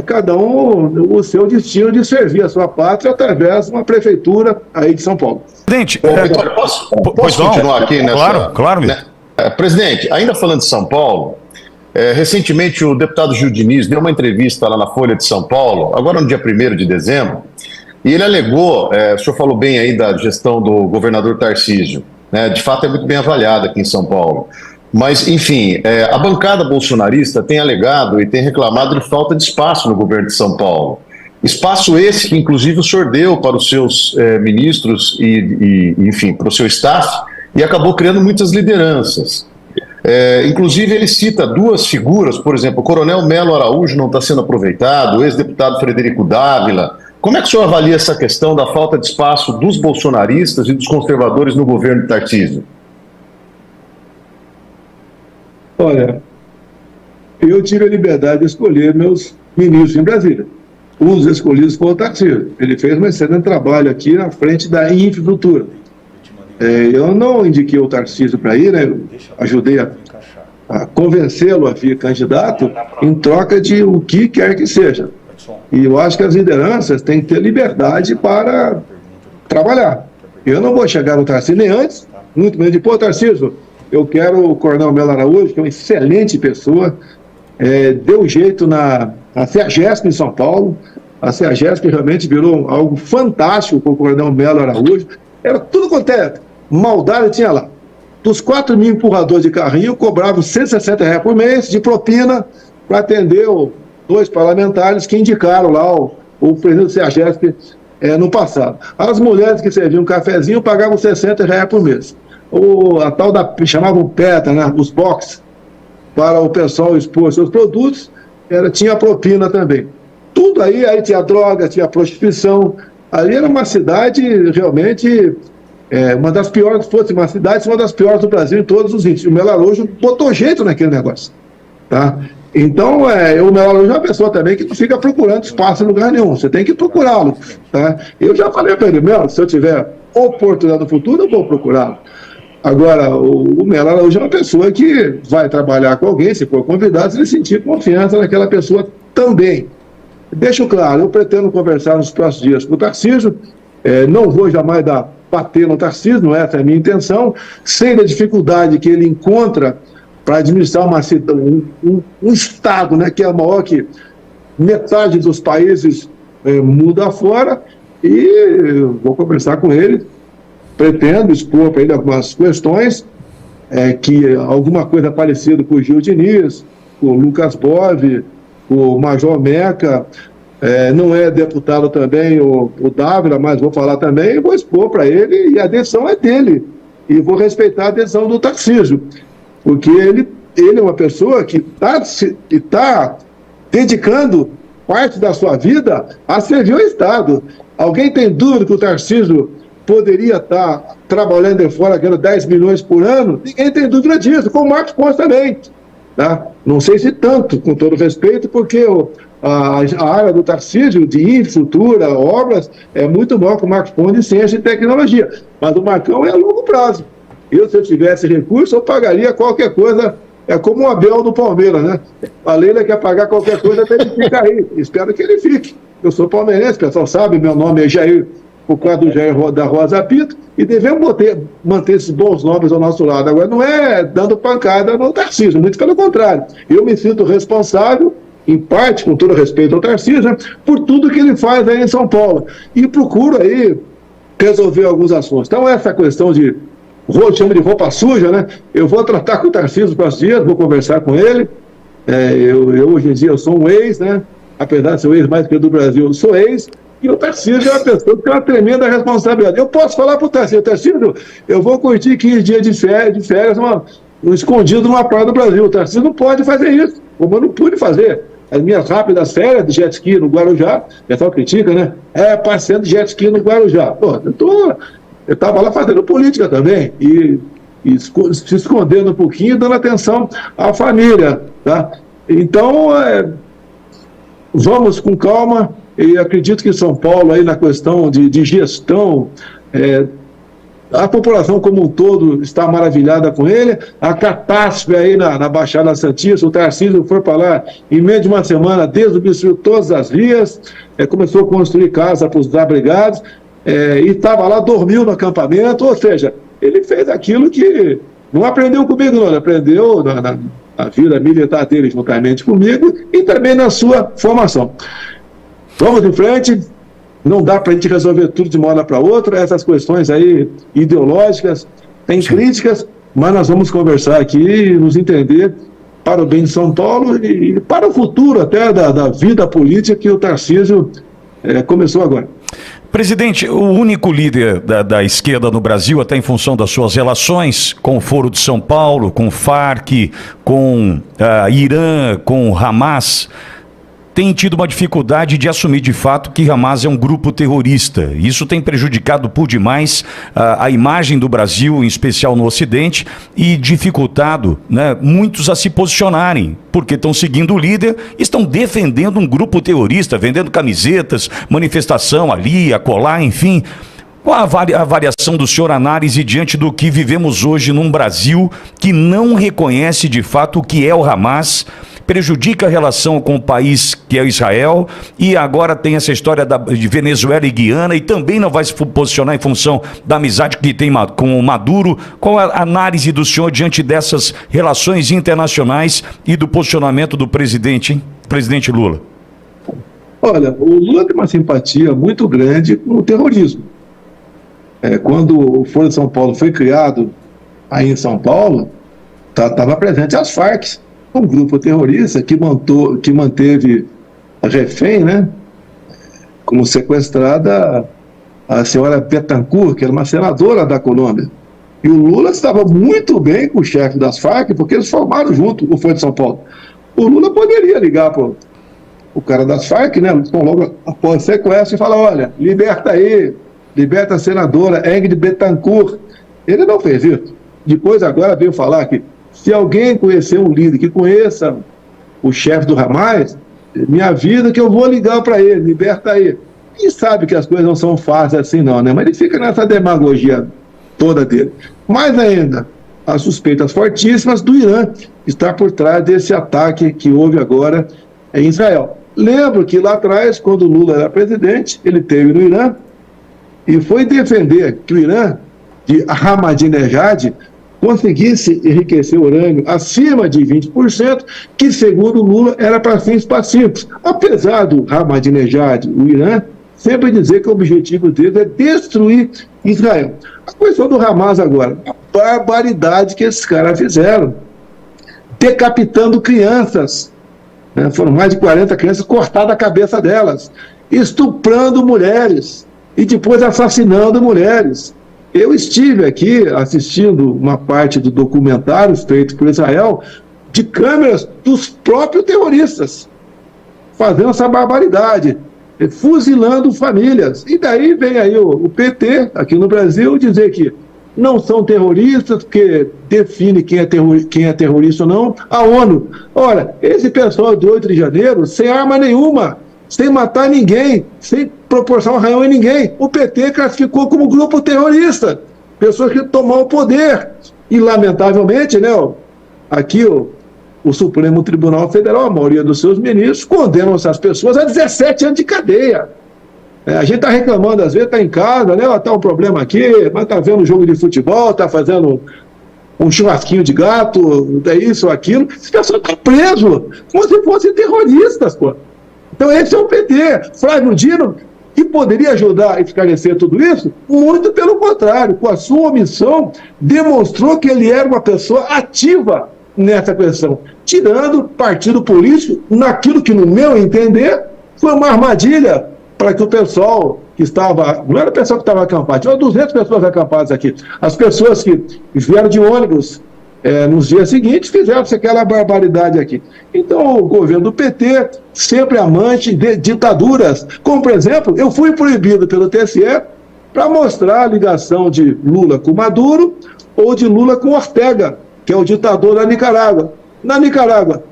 cada um o seu destino de servir a sua pátria através de uma prefeitura aí de São Paulo. Presidente, Vitório, posso continuar aqui nessa... Claro. Né? Presidente, ainda falando de São Paulo, recentemente o deputado Gil Diniz deu uma entrevista lá na Folha de São Paulo, agora no dia 1º de dezembro, e ele alegou, o senhor falou bem aí da gestão do governador Tarcísio, né? De fato é muito bem avaliada aqui em São Paulo. Mas, enfim, a bancada bolsonarista tem alegado e tem reclamado de falta de espaço no governo de São Paulo. Espaço esse que, inclusive, o senhor deu para os seus ministros e, enfim, para o seu staff, e acabou criando muitas lideranças. Inclusive, ele cita duas figuras, por exemplo, o coronel Melo Araújo não está sendo aproveitado, o ex-deputado Frederico Dávila. Como é que o senhor avalia essa questão da falta de espaço dos bolsonaristas e dos conservadores no governo de Tarcísio? Olha, eu tive a liberdade de escolher meus ministros em Brasília. Um dos escolhidos foi o Tarcísio. Ele fez um excelente trabalho aqui na frente da infraestrutura. Eu não indiquei o Tarcísio para ir, né? Eu ajudei a convencê-lo a vir candidato em troca de o que quer que seja. E eu acho que as lideranças têm que ter liberdade para trabalhar. Eu não vou chegar no Tarcísio nem antes, muito menos de, pô, Tarcísio, eu quero o coronel Melo Araújo, que é uma excelente pessoa, deu jeito na CEAGESP em São Paulo. A CEAGESP realmente virou algo fantástico com o coronel Melo Araújo. Era tudo quanto é maldade tinha lá. Dos 4 mil empurradores de carrinho, cobravam R$160 por mês de propina para atender 2 parlamentares que indicaram lá o presidente do CEAGESP no passado. As mulheres que serviam um cafezinho pagavam R$60 por mês. A tal chamavam PETA, né, os box, para o pessoal expor seus produtos, tinha propina também. Tudo aí tinha droga, tinha prostituição. Ali era uma cidade realmente, uma das piores, fosse uma cidade, uma das piores do Brasil em todos os índices. O Melo Araújo botou jeito naquele negócio. Tá? Então, o Melo Araújo é uma pessoa também que não fica procurando espaço em lugar nenhum. Você tem que procurá-lo. Tá? Eu já falei para ele, Melo, se eu tiver oportunidade no futuro, eu vou procurá-lo. Agora, o Melo Araújo é uma pessoa que vai trabalhar com alguém, se for convidado, se ele sentir confiança naquela pessoa também. Deixo claro, eu pretendo conversar nos próximos dias com o Tarcísio, não vou jamais bater no Tarcísio, não essa é a minha intenção, sei da dificuldade que ele encontra para administrar um Estado, né, que é maior que metade dos países muda fora, e vou conversar com ele, pretendo expor para ele algumas questões, que alguma coisa parecida com o Gil Diniz, com o Lucas Bove, o Major Meca, não é deputado também o Dávila, mas vou falar também, vou expor para ele, e a decisão é dele, e vou respeitar a decisão do Tarcísio, porque ele é uma pessoa que está dedicando parte da sua vida a servir o Estado. Alguém tem dúvida que o Tarcísio poderia estar trabalhando de fora, ganhando 10 milhões por ano? Ninguém tem dúvida disso, como o Marcos Pontes também. Tá? Não sei se tanto, com todo respeito, porque a área do Tarcísio, de infraestrutura, obras, é muito maior que o Marcos Pontes de ciência e tecnologia. Mas o Marcão é a longo prazo. Se eu tivesse recurso, eu pagaria qualquer coisa. É como o Abel do Palmeiras, né? A Leila quer pagar qualquer coisa até ele ficar aí. Espero que ele fique. Eu sou palmeirense, o pessoal sabe, meu nome é Jair, por causa do Jair da Rosa Pinto, e devemos manter esses bons nomes ao nosso lado. Agora, não é dando pancada no Tarcísio, muito pelo contrário. Eu me sinto responsável, em parte, com todo respeito ao Tarcísio, né, por tudo que ele faz aí em São Paulo. E procuro aí resolver alguns assuntos. Então, essa questão de chama de roupa suja, né? Eu vou tratar com o Tarcísio nos próximos dias, vou conversar com ele. Hoje em dia eu sou um ex, né? Apesar de ser o ex mais que do Brasil, eu sou ex. E o Tarcísio é uma pessoa que tem uma tremenda responsabilidade. Eu posso falar para o Tarcísio, eu vou curtir 15 dias de férias escondido numa praia do Brasil. O Tarcísio não pode fazer isso, como eu não pude fazer. As minhas rápidas férias de jet ski no Guarujá, o pessoal critica, né? Passeando de jet ski no Guarujá. Pô, eu estava lá fazendo política também, e se escondendo um pouquinho, dando atenção à família, tá? Então, vamos com calma, e acredito que São Paulo, aí na questão de gestão, a população como um todo está maravilhada com ele. A catástrofe aí na Baixada Santista, o Tarcísio foi para lá em meio de uma semana, desobstruiu todas as vias, começou a construir casa para os desabrigados, e estava lá, dormiu no acampamento, ou seja, ele fez aquilo que não aprendeu comigo, não, ele aprendeu na vida militar dele juntamente comigo e também na sua formação. Vamos em frente, não dá para a gente resolver tudo de uma hora para outra, essas questões aí ideológicas, tem críticas, mas nós vamos conversar aqui e nos entender para o bem de São Paulo e para o futuro até da vida política que o Tarcísio começou agora. Presidente, o único líder da esquerda no Brasil, até em função das suas relações com o Foro de São Paulo, com o Farc, com Irã, com o Hamas, tem tido uma dificuldade de assumir de fato que Hamas é um grupo terrorista. Isso tem prejudicado por demais a imagem do Brasil, em especial no Ocidente, e dificultado, né, muitos a se posicionarem, porque estão seguindo o líder, estão defendendo um grupo terrorista, vendendo camisetas, manifestação ali, acolá, enfim. Qual a avaliação do senhor análise diante do que vivemos hoje num Brasil que não reconhece de fato o que é o Hamas, prejudica a relação com o país que é Israel, e agora tem essa história de Venezuela e Guiana, e também não vai se posicionar em função da amizade que tem com o Maduro? Qual a análise do senhor diante dessas relações internacionais e do posicionamento do presidente Lula? Olha, o Lula tem uma simpatia muito grande com o terrorismo. quando o Foro de São Paulo foi criado aí em São Paulo, estava presente as Farc, um grupo terrorista que manteve a refém, né, como sequestrada a senhora Bettencourt, que era uma senadora da Colômbia. E o Lula estava muito bem com o chefe das Farc, porque eles formaram junto o Foro de São Paulo. O Lula poderia ligar para o cara das Farc, né, logo após o sequestro, e falar: olha, liberta aí, liberta a senadora Ingrid Bettencourt. Ele não fez isso. Depois, agora, veio falar que se alguém conhecer um líder que conheça o chefe do Hamas, me avisa que eu vou ligar para ele, liberta aí. E sabe que as coisas não são fáceis assim não, né? Mas ele fica nessa demagogia toda dele. Mais ainda, as suspeitas fortíssimas do Irã estar por trás desse ataque que houve agora em Israel. Lembro que lá atrás, quando o Lula era presidente, ele esteve no Irã e foi defender que o Irã, de Ahmadinejad, conseguisse enriquecer urânio acima de 20%, que segundo Lula era para fins pacíficos. Apesar do Ahmadinejad, o Irã, sempre dizer que o objetivo dele é destruir Israel. A questão do Hamas agora, a barbaridade que esses caras fizeram, decapitando crianças, né? Foram mais de 40 crianças, cortadas a cabeça delas, estuprando mulheres e depois assassinando mulheres. Eu estive aqui assistindo uma parte do documentário feito por Israel, de câmeras dos próprios terroristas, fazendo essa barbaridade, fuzilando famílias. E daí vem aí o PT, aqui no Brasil, dizer que não são terroristas, porque define quem é terrorista ou não, a ONU. Ora, esse pessoal do 8 de janeiro, sem arma nenhuma, sem matar ninguém, sem proporcionar um arranhão em ninguém, o PT classificou como grupo terrorista, pessoas que tomam o poder. E, lamentavelmente, né, aqui o Supremo Tribunal Federal, a maioria dos seus ministros, condenam essas pessoas a 17 anos de cadeia. A gente está reclamando, às vezes está em casa, né, está um problema aqui, mas está vendo um jogo de futebol, está fazendo um churrasquinho de gato, é isso ou aquilo. Essas pessoas estão presas, como se fossem terroristas, pô. Então esse é o PT. Flávio Dino, que poderia ajudar a esclarecer tudo isso, muito pelo contrário, com a sua omissão, demonstrou que ele era uma pessoa ativa nessa questão, tirando partido político naquilo que, no meu entender, foi uma armadilha para que o pessoal que estava, não era o pessoal que estava acampado, tinha 200 pessoas acampadas aqui, as pessoas que vieram de ônibus nos dias seguintes fizeram aquela barbaridade aqui. Então o governo do PT, sempre amante de ditaduras, como por exemplo, eu fui proibido pelo TSE para mostrar a ligação de Lula com Maduro ou de Lula com Ortega, que é o ditador da Nicarágua. Na Nicarágua,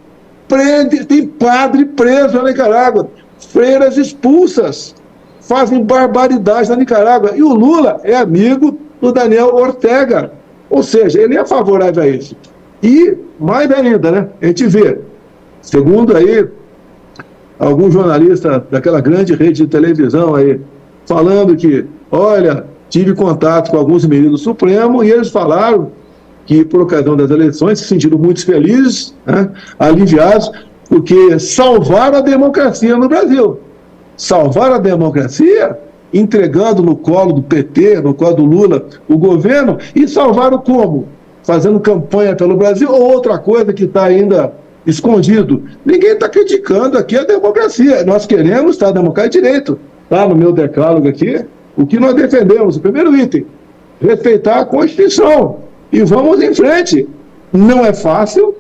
tem padre preso na Nicarágua, freiras expulsas, fazem barbaridade na Nicarágua. E o Lula é amigo do Daniel Ortega. Ou seja, ele é favorável a isso. E, mais ainda, né, a gente vê, segundo aí algum jornalista daquela grande rede de televisão aí, falando que, olha, tive contato com alguns ministros do Supremo e eles falaram que, por ocasião das eleições, se sentiram muito felizes, né, aliviados, porque salvaram a democracia no Brasil. Salvaram a democracia entregando no colo do PT, no colo do Lula, o governo, e salvaram como? Fazendo campanha pelo Brasil, ou outra coisa que está ainda escondido. Ninguém está criticando aqui a democracia. Nós queremos, tá, democracia e direito. Está no meu decálogo aqui, o que nós defendemos, o primeiro item, respeitar a Constituição. E vamos em frente. Não é fácil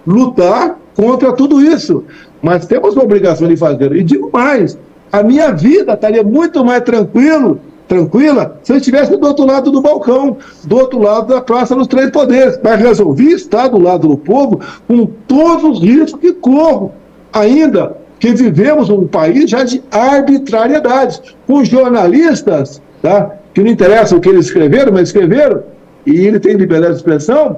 lutar contra tudo isso, mas temos a obrigação de fazer. E digo mais, a minha vida estaria muito mais tranquila se eu estivesse do outro lado do balcão, do outro lado da Praça dos Três Poderes. Mas resolvi estar do lado do povo com todos os riscos que corro. Ainda que vivemos um país já de arbitrariedade, com jornalistas, tá, que não interessa o que eles escreveram, mas escreveram, e ele tem liberdade de expressão,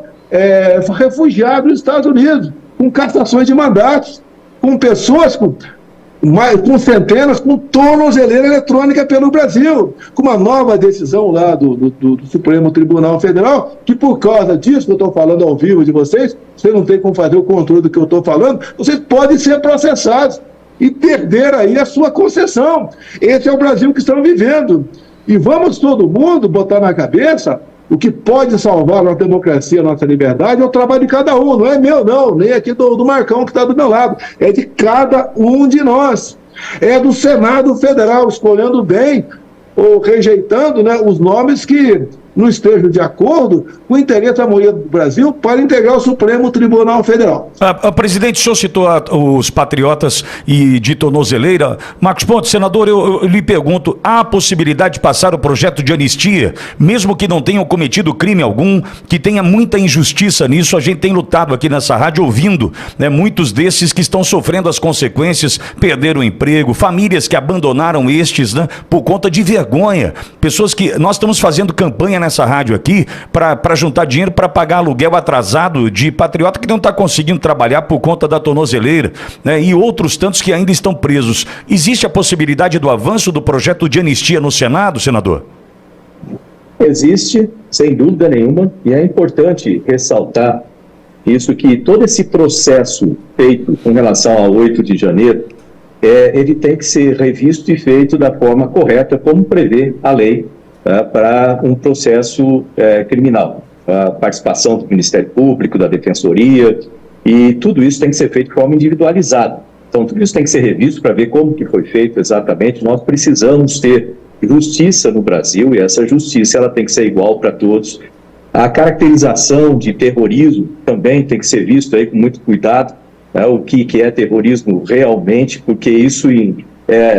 refugiado nos Estados Unidos, com cassações de mandatos, com pessoas com centenas, com tornozeleira eletrônica pelo Brasil, com uma nova decisão lá do Supremo Tribunal Federal, que por causa disso que eu estou falando ao vivo de vocês não tem como fazer o controle do que eu estou falando, vocês podem ser processados e perder aí a sua concessão. Esse é o Brasil que estamos vivendo. E vamos todo mundo botar na cabeça o que pode salvar a nossa democracia, a nossa liberdade, é o trabalho de cada um. Não é meu, não, nem aqui do Marcão que está do meu lado. É de cada um de nós. É do Senado Federal, escolhendo bem ou rejeitando, né, os nomes que não estejam de acordo com o interesse da maioria do Brasil para integrar o Supremo Tribunal Federal. Presidente, o senhor citou os patriotas e de tornozeleira. Marcos Pontes, senador, eu lhe pergunto, há a possibilidade de passar o projeto de anistia, mesmo que não tenham cometido crime algum, que tenha muita injustiça nisso? A gente tem lutado aqui nessa rádio ouvindo, né, muitos desses que estão sofrendo as consequências, perderam o emprego, famílias que abandonaram estes, né, por conta de vergonha, pessoas que nós estamos fazendo campanha nessa rádio aqui para juntar dinheiro para pagar aluguel atrasado de patriota que não está conseguindo trabalhar por conta da tornozeleira, né, e outros tantos que ainda estão presos. Existe a possibilidade do avanço do projeto de anistia no Senado, senador? Existe, sem dúvida nenhuma, e é importante ressaltar isso, que todo esse processo feito com relação ao 8 de janeiro, ele tem que ser revisto e feito da forma correta, como prevê a lei, para um processo criminal. A participação do Ministério Público, da Defensoria, e tudo isso tem que ser feito de forma individualizada. Então, tudo isso tem que ser revisto para ver como que foi feito exatamente. Nós precisamos ter justiça no Brasil, e essa justiça ela tem que ser igual para todos. A caracterização de terrorismo também tem que ser visto aí com muito cuidado, né, o que é terrorismo realmente, porque isso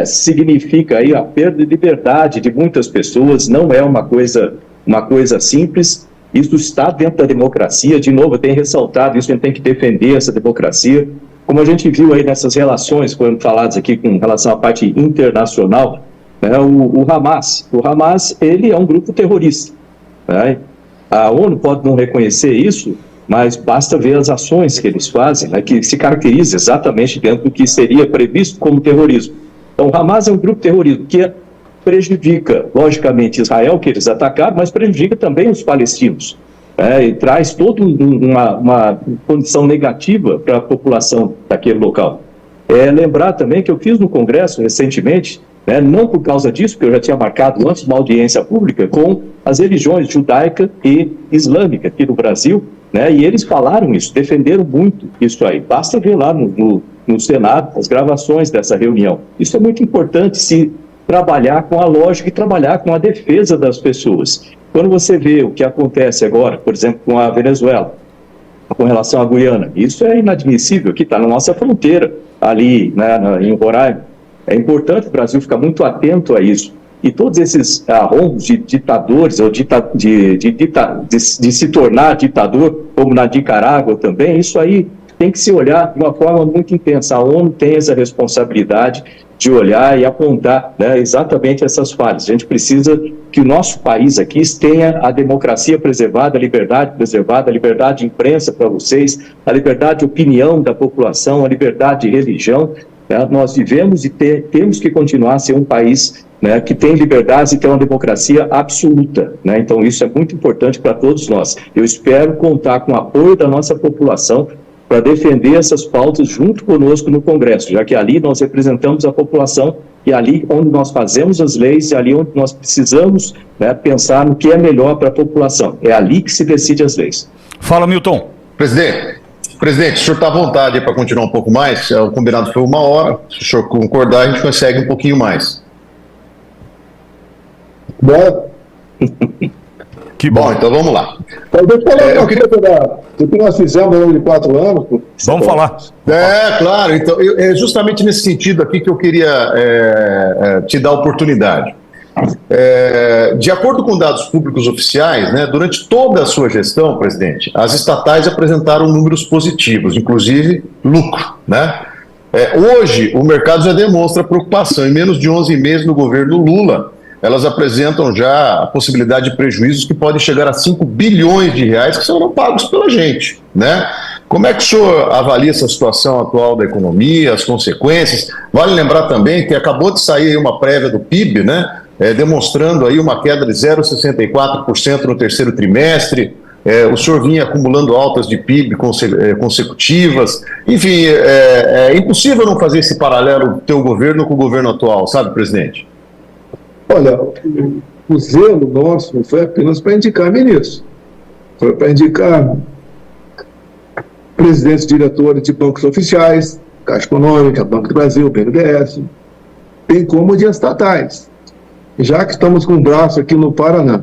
significa aí a perda de liberdade de muitas pessoas, não é uma coisa simples. Isso está dentro da democracia. De novo, eu tenho ressaltado isso, a gente tem que defender essa democracia. Como a gente viu aí nessas relações, foram faladas aqui com relação à parte internacional, né, o Hamas, ele é um grupo terrorista, né? A ONU pode não reconhecer isso, mas basta ver as ações que eles fazem, né, que se caracteriza exatamente dentro do que seria previsto como terrorismo. Então, o Hamas é um grupo terrorista que prejudica, logicamente, Israel, que eles atacaram, mas prejudica também os palestinos, e traz toda uma condição negativa para a população daquele local. Lembrar também que eu fiz no Congresso recentemente, não por causa disso, porque eu já tinha marcado antes uma audiência pública com as religiões judaica e islâmica aqui no Brasil, e eles falaram isso, defenderam muito isso aí. Basta ver lá no Senado as gravações dessa reunião. Isso é muito importante, se trabalhar com a lógica e trabalhar com a defesa das pessoas. Quando você vê o que acontece agora, por exemplo, com a Venezuela, com relação à Guiana, isso é inadmissível, que está na nossa fronteira, ali, em Roraima. É importante o Brasil ficar muito atento a isso. E todos esses arrombos de ditadores, ou de se tornar ditador, como na Nicarágua também, isso aí tem que se olhar de uma forma muito intensa. A ONU tem essa responsabilidade de olhar e apontar, exatamente essas falhas. A gente precisa que o nosso país aqui tenha a democracia preservada, a liberdade preservada, a liberdade de imprensa para vocês, a liberdade de opinião da população, a liberdade de religião. Nós vivemos e temos que continuar a ser um país que tem liberdades e tem uma democracia absoluta. Então, isso é muito importante para todos nós. Eu espero contar com o apoio da nossa população para defender essas pautas junto conosco no Congresso, já que ali nós representamos a população e ali onde nós fazemos as leis, e ali onde nós precisamos pensar no que é melhor para a população. É ali que se decide as leis. Fala, Milton. Presidente, o senhor está à vontade para continuar um pouco mais? O combinado foi 1 hora. Se o senhor concordar, a gente consegue um pouquinho mais. Bom. Que bom. Então vamos lá. Deixa eu falar uma coisa do que nós fizemos ao longo de 4 anos. Vamos falar. Claro. Então, é justamente nesse sentido aqui que eu queria te dar a oportunidade. De acordo com dados públicos oficiais, durante toda a sua gestão, presidente, as estatais apresentaram números positivos, inclusive lucro, hoje, o mercado já demonstra preocupação. Em menos de 11 meses no governo Lula, elas apresentam já a possibilidade de prejuízos que podem chegar a 5 bilhões de reais que serão pagos pela gente, Como é que o senhor avalia essa situação atual da economia, as consequências? Vale lembrar também que acabou de sair uma prévia do PIB, demonstrando aí uma queda de 0,64% no terceiro trimestre. O senhor vinha acumulando altas de PIB consecutivas. Enfim, é impossível não fazer esse paralelo do teu governo com o governo atual, sabe, presidente? Olha, o zelo nosso não foi apenas para indicar ministros, foi para indicar presidentes diretores de bancos oficiais, Caixa Econômica, Banco do Brasil, BNDES, bem como de estatais. Já que estamos com um braço aqui no Paraná,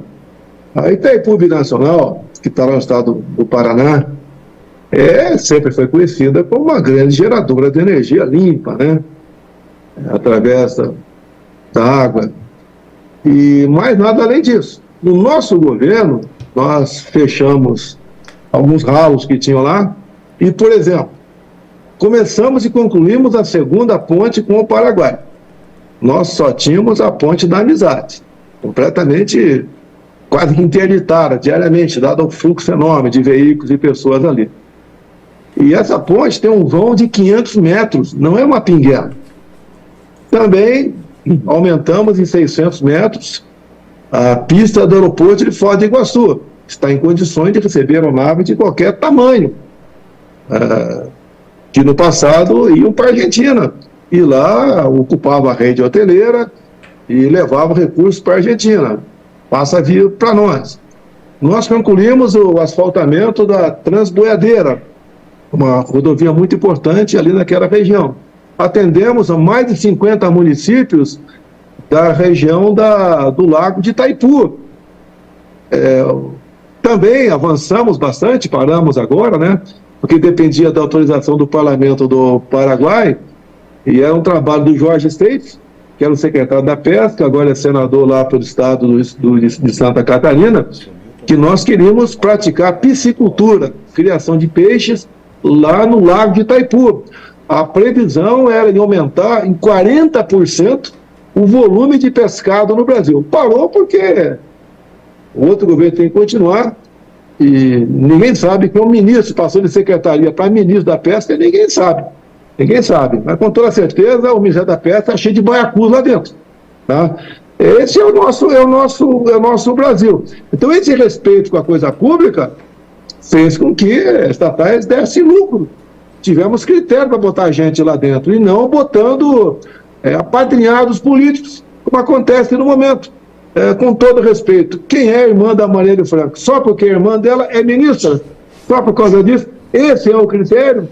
a Itaipu Binacional, que está lá no estado do Paraná, sempre foi conhecida como uma grande geradora de energia limpa, né? Através da água. E mais nada além disso. No nosso governo, nós fechamos alguns ralos que tinham lá e, por exemplo, começamos e concluímos a segunda ponte com o Paraguai. Nós só tínhamos a ponte da amizade, completamente, quase que interditada diariamente, dado o fluxo enorme de veículos e pessoas ali. E essa ponte tem um vão de 500 metros, não é uma pinguela. Também aumentamos em 600 metros a pista do aeroporto de Foz do Iguaçu. Está em condições de receber aeronave de qualquer tamanho, que no passado iam para a Argentina. E lá ocupava a rede hoteleira e levava recursos para a Argentina. Passa a vir para nós. Nós concluímos o asfaltamento da Transboiadeira, uma rodovia muito importante ali naquela região. Atendemos a mais de 50 municípios da região do Lago de Itaipu. Também avançamos bastante, paramos agora, né? Porque dependia da autorização do Parlamento do Paraguai, e era um trabalho do Jorge Esteves, que era o secretário da Pesca, agora é senador lá pelo estado de Santa Catarina, que nós queríamos praticar piscicultura, criação de peixes lá no Lago de Itaipu. A previsão era de aumentar em 40% o volume de pescado no Brasil. Parou porque o outro governo tem que continuar e ninguém sabe que um ministro passou de secretaria para ministro da Pesca, ninguém sabe. Ninguém sabe, mas com toda certeza o Ministério da Pesca está cheio de baiacus lá dentro. Tá? Esse é o nosso Brasil. Então, esse respeito com a coisa pública fez com que estatais dessem lucro. Tivemos critério para botar gente lá dentro e não botando apadrinhados políticos, como acontece no momento. Com todo respeito, quem é a irmã da Marielle Franco? Só porque a irmã dela é ministra? Só por causa disso? Esse é o critério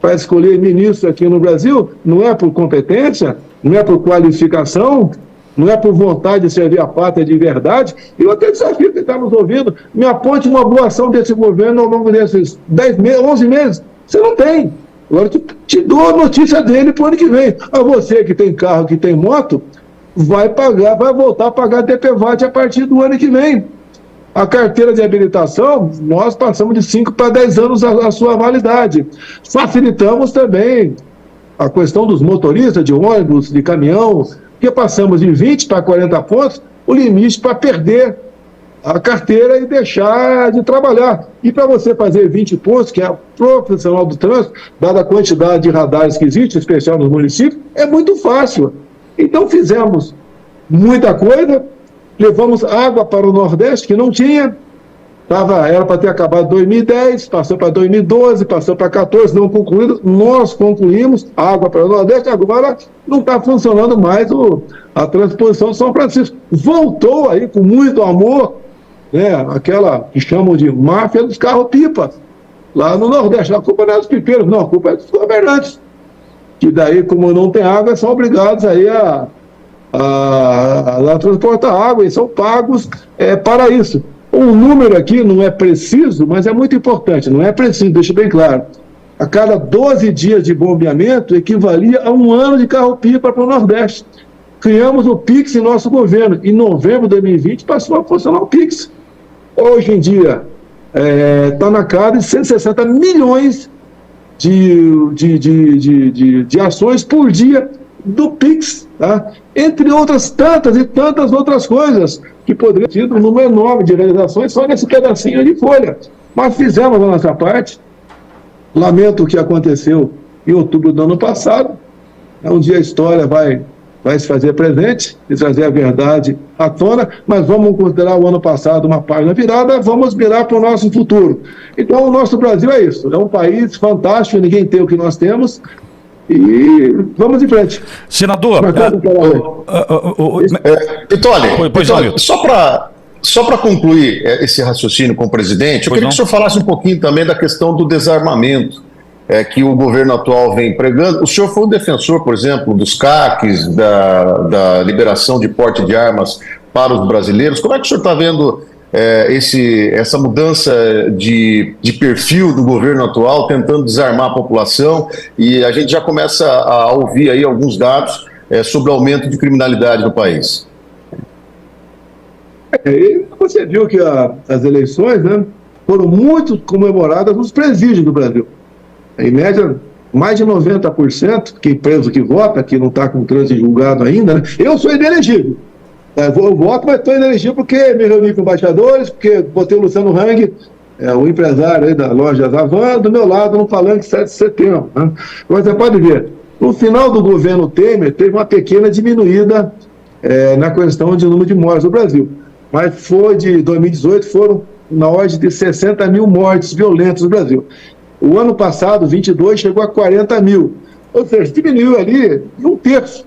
para escolher ministro aqui no Brasil? Não é por competência, não é por qualificação, não é por vontade de servir a pátria de verdade. E eu até desafio que está nos ouvindo, me aponte uma boa ação desse governo ao longo desses 10 meses, 11 meses. Você não tem. Agora te dou a notícia dele para o ano que vem. A você que tem carro, que tem moto, vai voltar a pagar DPVAT a partir do ano que vem. A carteira de habilitação, nós passamos de 5 para 10 anos a sua validade. Facilitamos também a questão dos motoristas de ônibus, de caminhão, que passamos de 20 para 40 pontos, o limite para perder a carteira e deixar de trabalhar. E para você fazer 20 pontos, que é profissional do trânsito, dada a quantidade de radares que existe, em especial nos municípios, é muito fácil. Então fizemos muita coisa, levamos água para o Nordeste, que não tinha, era para ter acabado em 2010, passou para 2012, passou para 2014, não concluído, nós concluímos água para o Nordeste, agora não está funcionando mais a transposição de São Francisco. Voltou aí com muito amor, né, aquela que chamam de máfia dos carros-pipa, lá no Nordeste. A culpa não é dos pipeiros, não, a culpa é dos governantes, que daí, como não tem água, são obrigados aí a transportar água e são pagos para isso. O número aqui não é preciso, mas é muito importante, não é preciso, deixa bem claro. A cada 12 dias de bombeamento equivalia a 1 ano de carro-pipa para o Nordeste. Criamos o PIX em nosso governo. Em novembro de 2020 passou a funcionar o PIX. Hoje em dia está na casa de 160 milhões de ações por dia do PIX, tá? Entre outras tantas e tantas outras coisas que poderiam ter tido um número enorme de realizações só nesse pedacinho de folha. Mas fizemos a nossa parte. Lamento o que aconteceu em outubro do ano passado. Um dia a história vai se fazer presente e trazer a verdade à tona, mas vamos considerar o ano passado uma página virada, vamos mirar para o nosso futuro. Então, o nosso Brasil é isso, é um país fantástico, ninguém tem o que nós temos, e vamos em frente. Senador, Pitoli, só para concluir esse raciocínio com o presidente, eu queria que o senhor falasse um pouquinho também da questão do desarmamento que o governo atual vem pregando. O senhor foi um defensor, por exemplo, dos CACs, da liberação de porte de armas para os brasileiros. Como é que o senhor está vendo essa mudança de perfil do governo atual, tentando desarmar a população? E a gente já começa a ouvir aí alguns dados sobre o aumento de criminalidade no país. E você viu que as eleições, né, foram muito comemoradas nos presídios do Brasil. Em média, mais de 90%, quem preso que vota, que não está com trânsito julgado ainda, né? Eu sou inelegível. Eu voto, mas estou inelegível porque me reuni com embaixadores, porque botei o Luciano Hang, o empresário aí da loja Zavan, do meu lado no palanque 7 de setembro. Né? Mas você pode ver, no final do governo Temer, teve uma pequena diminuída na questão de número de mortes no Brasil. Mas foi de 2018, foram na ordem de 60 mil mortes violentas no Brasil. O ano passado, 22, chegou a 40 mil. Ou seja, diminuiu ali em 1/3.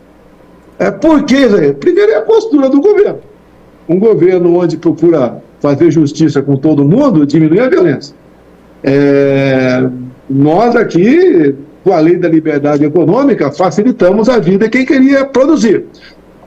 Por quê, Zé? Primeiro é a postura do governo. Um governo onde procura fazer justiça com todo mundo, diminui a violência. Nós aqui, com a lei da liberdade econômica, facilitamos a vida de quem queria produzir.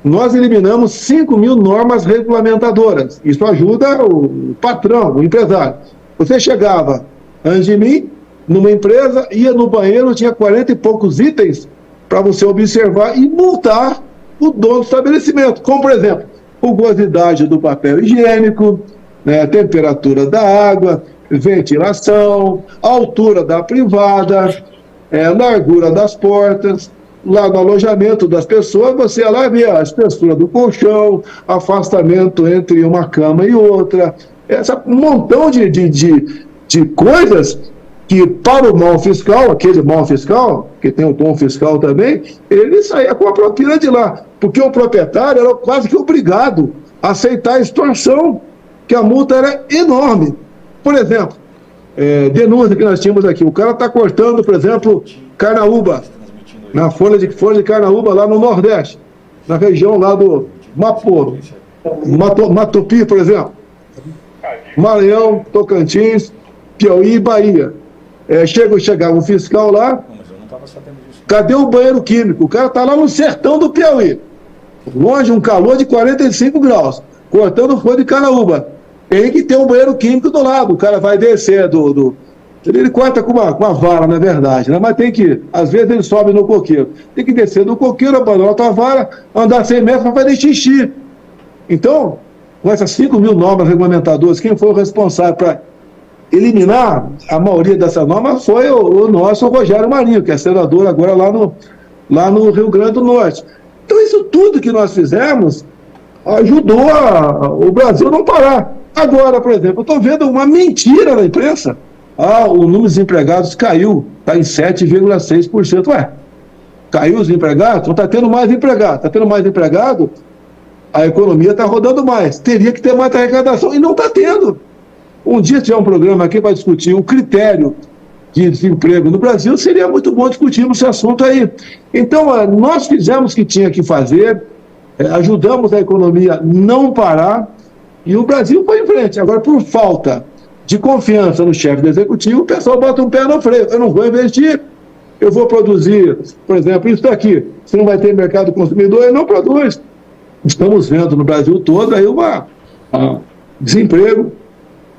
Nós eliminamos 5 mil normas regulamentadoras. Isso ajuda o patrão, o empresário. Você chegava, antes de mim, numa empresa, ia no banheiro, tinha 40 e poucos itens para você observar e multar o dono do estabelecimento. Como, por exemplo, rugosidade do papel higiênico, né, a temperatura da água, ventilação, altura da privada, largura das portas. Lá no alojamento das pessoas, você ia lá ver a espessura do colchão, afastamento entre uma cama e outra, um montão de coisas que para o mão fiscal, aquele mão fiscal, que tem o tom fiscal também, ele saía com a propina de lá, porque o proprietário era quase que obrigado a aceitar a extorsão, que a multa era enorme. Por exemplo, denúncia que nós tínhamos aqui, o cara está cortando, por exemplo, carnaúba, na folha de carnaúba lá no Nordeste, na região lá do Matopi, por exemplo, Maranhão, Tocantins, Piauí e Bahia. Chegava um fiscal lá, cadê o banheiro químico? O cara está lá no sertão do Piauí, longe, um calor de 45 graus, cortando folha de carnaúba. Tem que ter um banheiro químico do lado, o cara vai descer ele corta com uma vara, na verdade, né? Mas tem que, às vezes ele sobe no coqueiro. Tem que descer do coqueiro, abandonar a vara, andar 100 metros para fazer xixi. Então, com essas 5 mil normas regulamentadoras, quem foi o responsável para eliminar a maioria dessas normas foi o nosso Rogério Marinho, que é senador agora lá no Rio Grande do Norte. Então, isso tudo que nós fizemos ajudou o Brasil a não parar. Agora, por exemplo, eu estou vendo uma mentira na imprensa. O número de desempregados caiu, está em 7,6%. Ué, caiu os empregados? Então está tendo mais empregado. Está tendo mais empregado, a economia está rodando mais. Teria que ter mais arrecadação e não está tendo. Um dia tiver um programa aqui para discutir o critério de desemprego no Brasil, seria muito bom discutirmos esse assunto aí. Então, nós fizemos o que tinha que fazer, ajudamos a economia não parar e o Brasil foi em frente. Agora, por falta de confiança no chefe do executivo, o pessoal bota um pé no freio. Eu não vou investir, eu vou produzir, por exemplo, isso daqui. Se não vai ter mercado consumidor, ele não produz. Estamos vendo no Brasil todo aí desemprego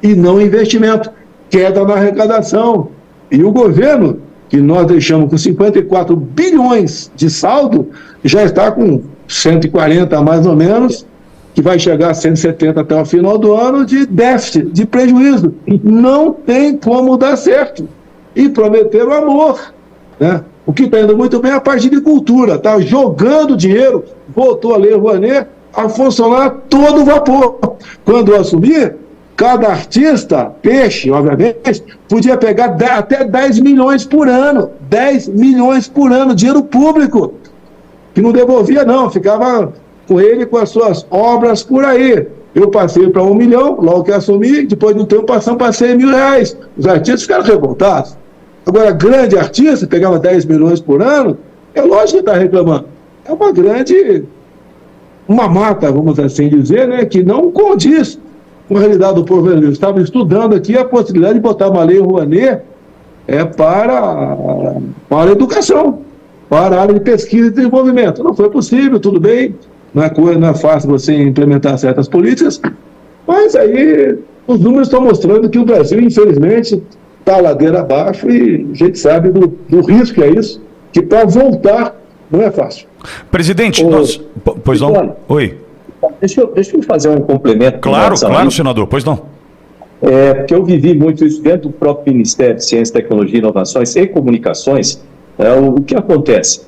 e não investimento, queda na arrecadação. E o governo, que nós deixamos com 54 bilhões de saldo, já está com 140 mais ou menos, que vai chegar a 170 até o final do ano, de déficit, de prejuízo. Não tem como dar certo. E prometeram amor, né? O que está indo muito bem é a parte de cultura, está jogando dinheiro, voltou a Lei Rouanet a funcionar todo vapor. Quando eu assumi, cada artista, peixe, obviamente, podia pegar até 10 milhões por ano. 10 milhões por ano, dinheiro público, que não devolvia não, ficava com ele, com as suas obras por aí. Eu passei para 1 milhão, logo que assumi, depois de um tempo passamos para 100 mil reais. Os artistas ficaram revoltados. Agora, grande artista, pegava 10 milhões por ano, É lógico que está reclamando. É uma grande, uma mata, vamos assim dizer, né, que não condiz com a realidade do povo brasileiro. Estava estudando aqui a possibilidade de botar uma lei Rouanet para a educação, para a área de pesquisa e desenvolvimento. Não foi possível, tudo bem, não é fácil você implementar certas políticas, mas aí os números estão mostrando que o Brasil, infelizmente, está ladeira abaixo e a gente sabe do risco que é isso, que para voltar não é fácil. Presidente, pois não? Olha, Oi. Deixa eu fazer um complemento. Claro, senador, pois não. Porque eu vivi muito isso dentro do próprio Ministério de Ciência, Tecnologia, Inovações e Comunicações. O que acontece?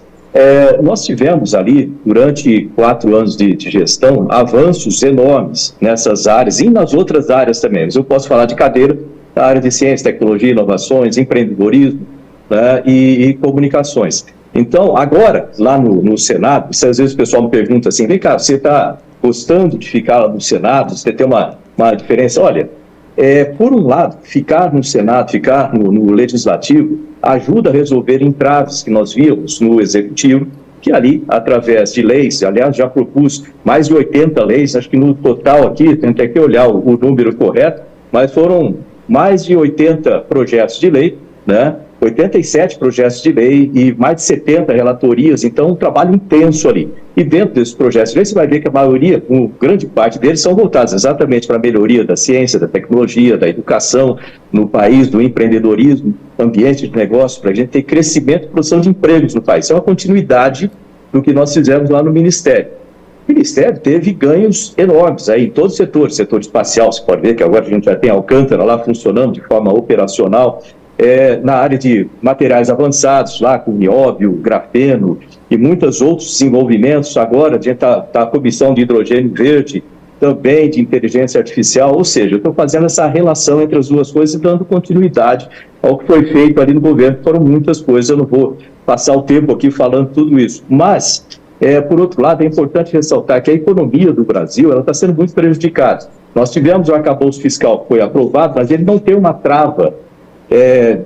Nós tivemos ali, durante 4 anos de gestão, avanços enormes nessas áreas e nas outras áreas também. Mas eu posso falar de cadeira da área de Ciência, Tecnologia, Inovações, Empreendedorismo, né, e Comunicações. Então, agora, lá no Senado, às vezes o pessoal me pergunta assim, vem cá, você está gostando de ficar lá no Senado, você tem uma diferença? Olha, por um lado, ficar no Senado, ficar no Legislativo, ajuda a resolver entraves que nós víamos no Executivo, que ali, através de leis, aliás, já propus mais de 80 leis, acho que no total aqui, tem até que olhar o número correto, mas foram mais de 80 projetos de lei, né? 87 projetos de lei e mais de 70 relatorias, então um trabalho intenso ali. E dentro desses projetos de lei, você vai ver que a maioria, grande parte deles, são voltados exatamente para a melhoria da ciência, da tecnologia, da educação no país, do empreendedorismo, ambiente de negócio, para a gente ter crescimento e produção de empregos no país. Isso é uma continuidade do que nós fizemos lá no Ministério. O Ministério teve ganhos enormes aí em todos os setores, setor espacial, você pode ver que agora a gente já tem Alcântara lá funcionando de forma operacional, na área de materiais avançados, lá com nióbio, grafeno e muitos outros desenvolvimentos. Agora a gente está a comissão de hidrogênio verde, também de inteligência artificial, ou seja, eu estou fazendo essa relação entre as duas coisas e dando continuidade ao que foi feito ali no governo. Foram muitas coisas, eu não vou passar o tempo aqui falando tudo isso, mas, por outro lado, é importante ressaltar que a economia do Brasil está sendo muito prejudicada. Nós tivemos o arcabouço fiscal que foi aprovado, mas ele não tem uma trava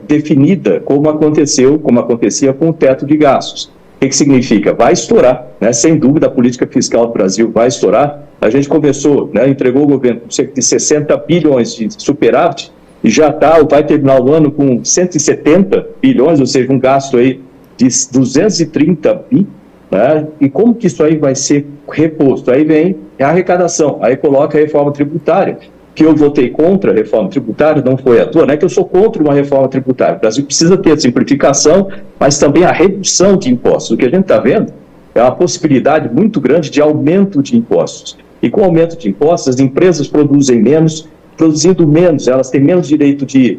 definida como acontecia com o teto de gastos. O que significa? Vai estourar, né? Sem dúvida a política fiscal do Brasil vai estourar. A gente começou, né, entregou o governo com cerca de 60 bilhões de superávit e já vai terminar o ano com 170 bilhões, ou seja, um gasto aí de 230 bi, né? E como que isso aí vai ser reposto? Aí vem a arrecadação, aí coloca a reforma tributária, que eu votei contra a reforma tributária, não foi à toa, não é que eu sou contra uma reforma tributária. O Brasil precisa ter a simplificação, mas também a redução de impostos. O que a gente está vendo é uma possibilidade muito grande de aumento de impostos. E com o aumento de impostos, as empresas produzem menos, produzindo menos, elas têm menos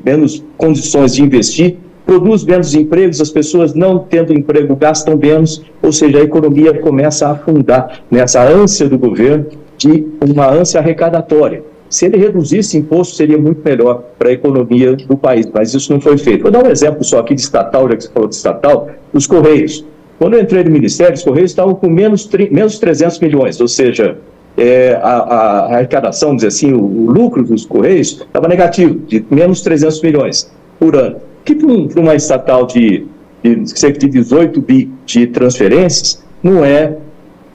menos condições de investir, produz menos empregos, as pessoas não tendo emprego gastam menos, ou seja, a economia começa a afundar nessa ânsia do governo de uma ânsia arrecadatória. Se ele reduzisse imposto, seria muito melhor para a economia do país, mas isso não foi feito. Vou dar um exemplo só aqui de estatal, já que você falou de estatal, os Correios. Quando eu entrei no Ministério, os Correios estavam com menos 300 milhões, ou seja, a arrecadação, vamos dizer assim, o lucro dos Correios estava negativo, de menos 300 milhões por ano. Que para uma estatal de cerca de 18 bi de transferências, não é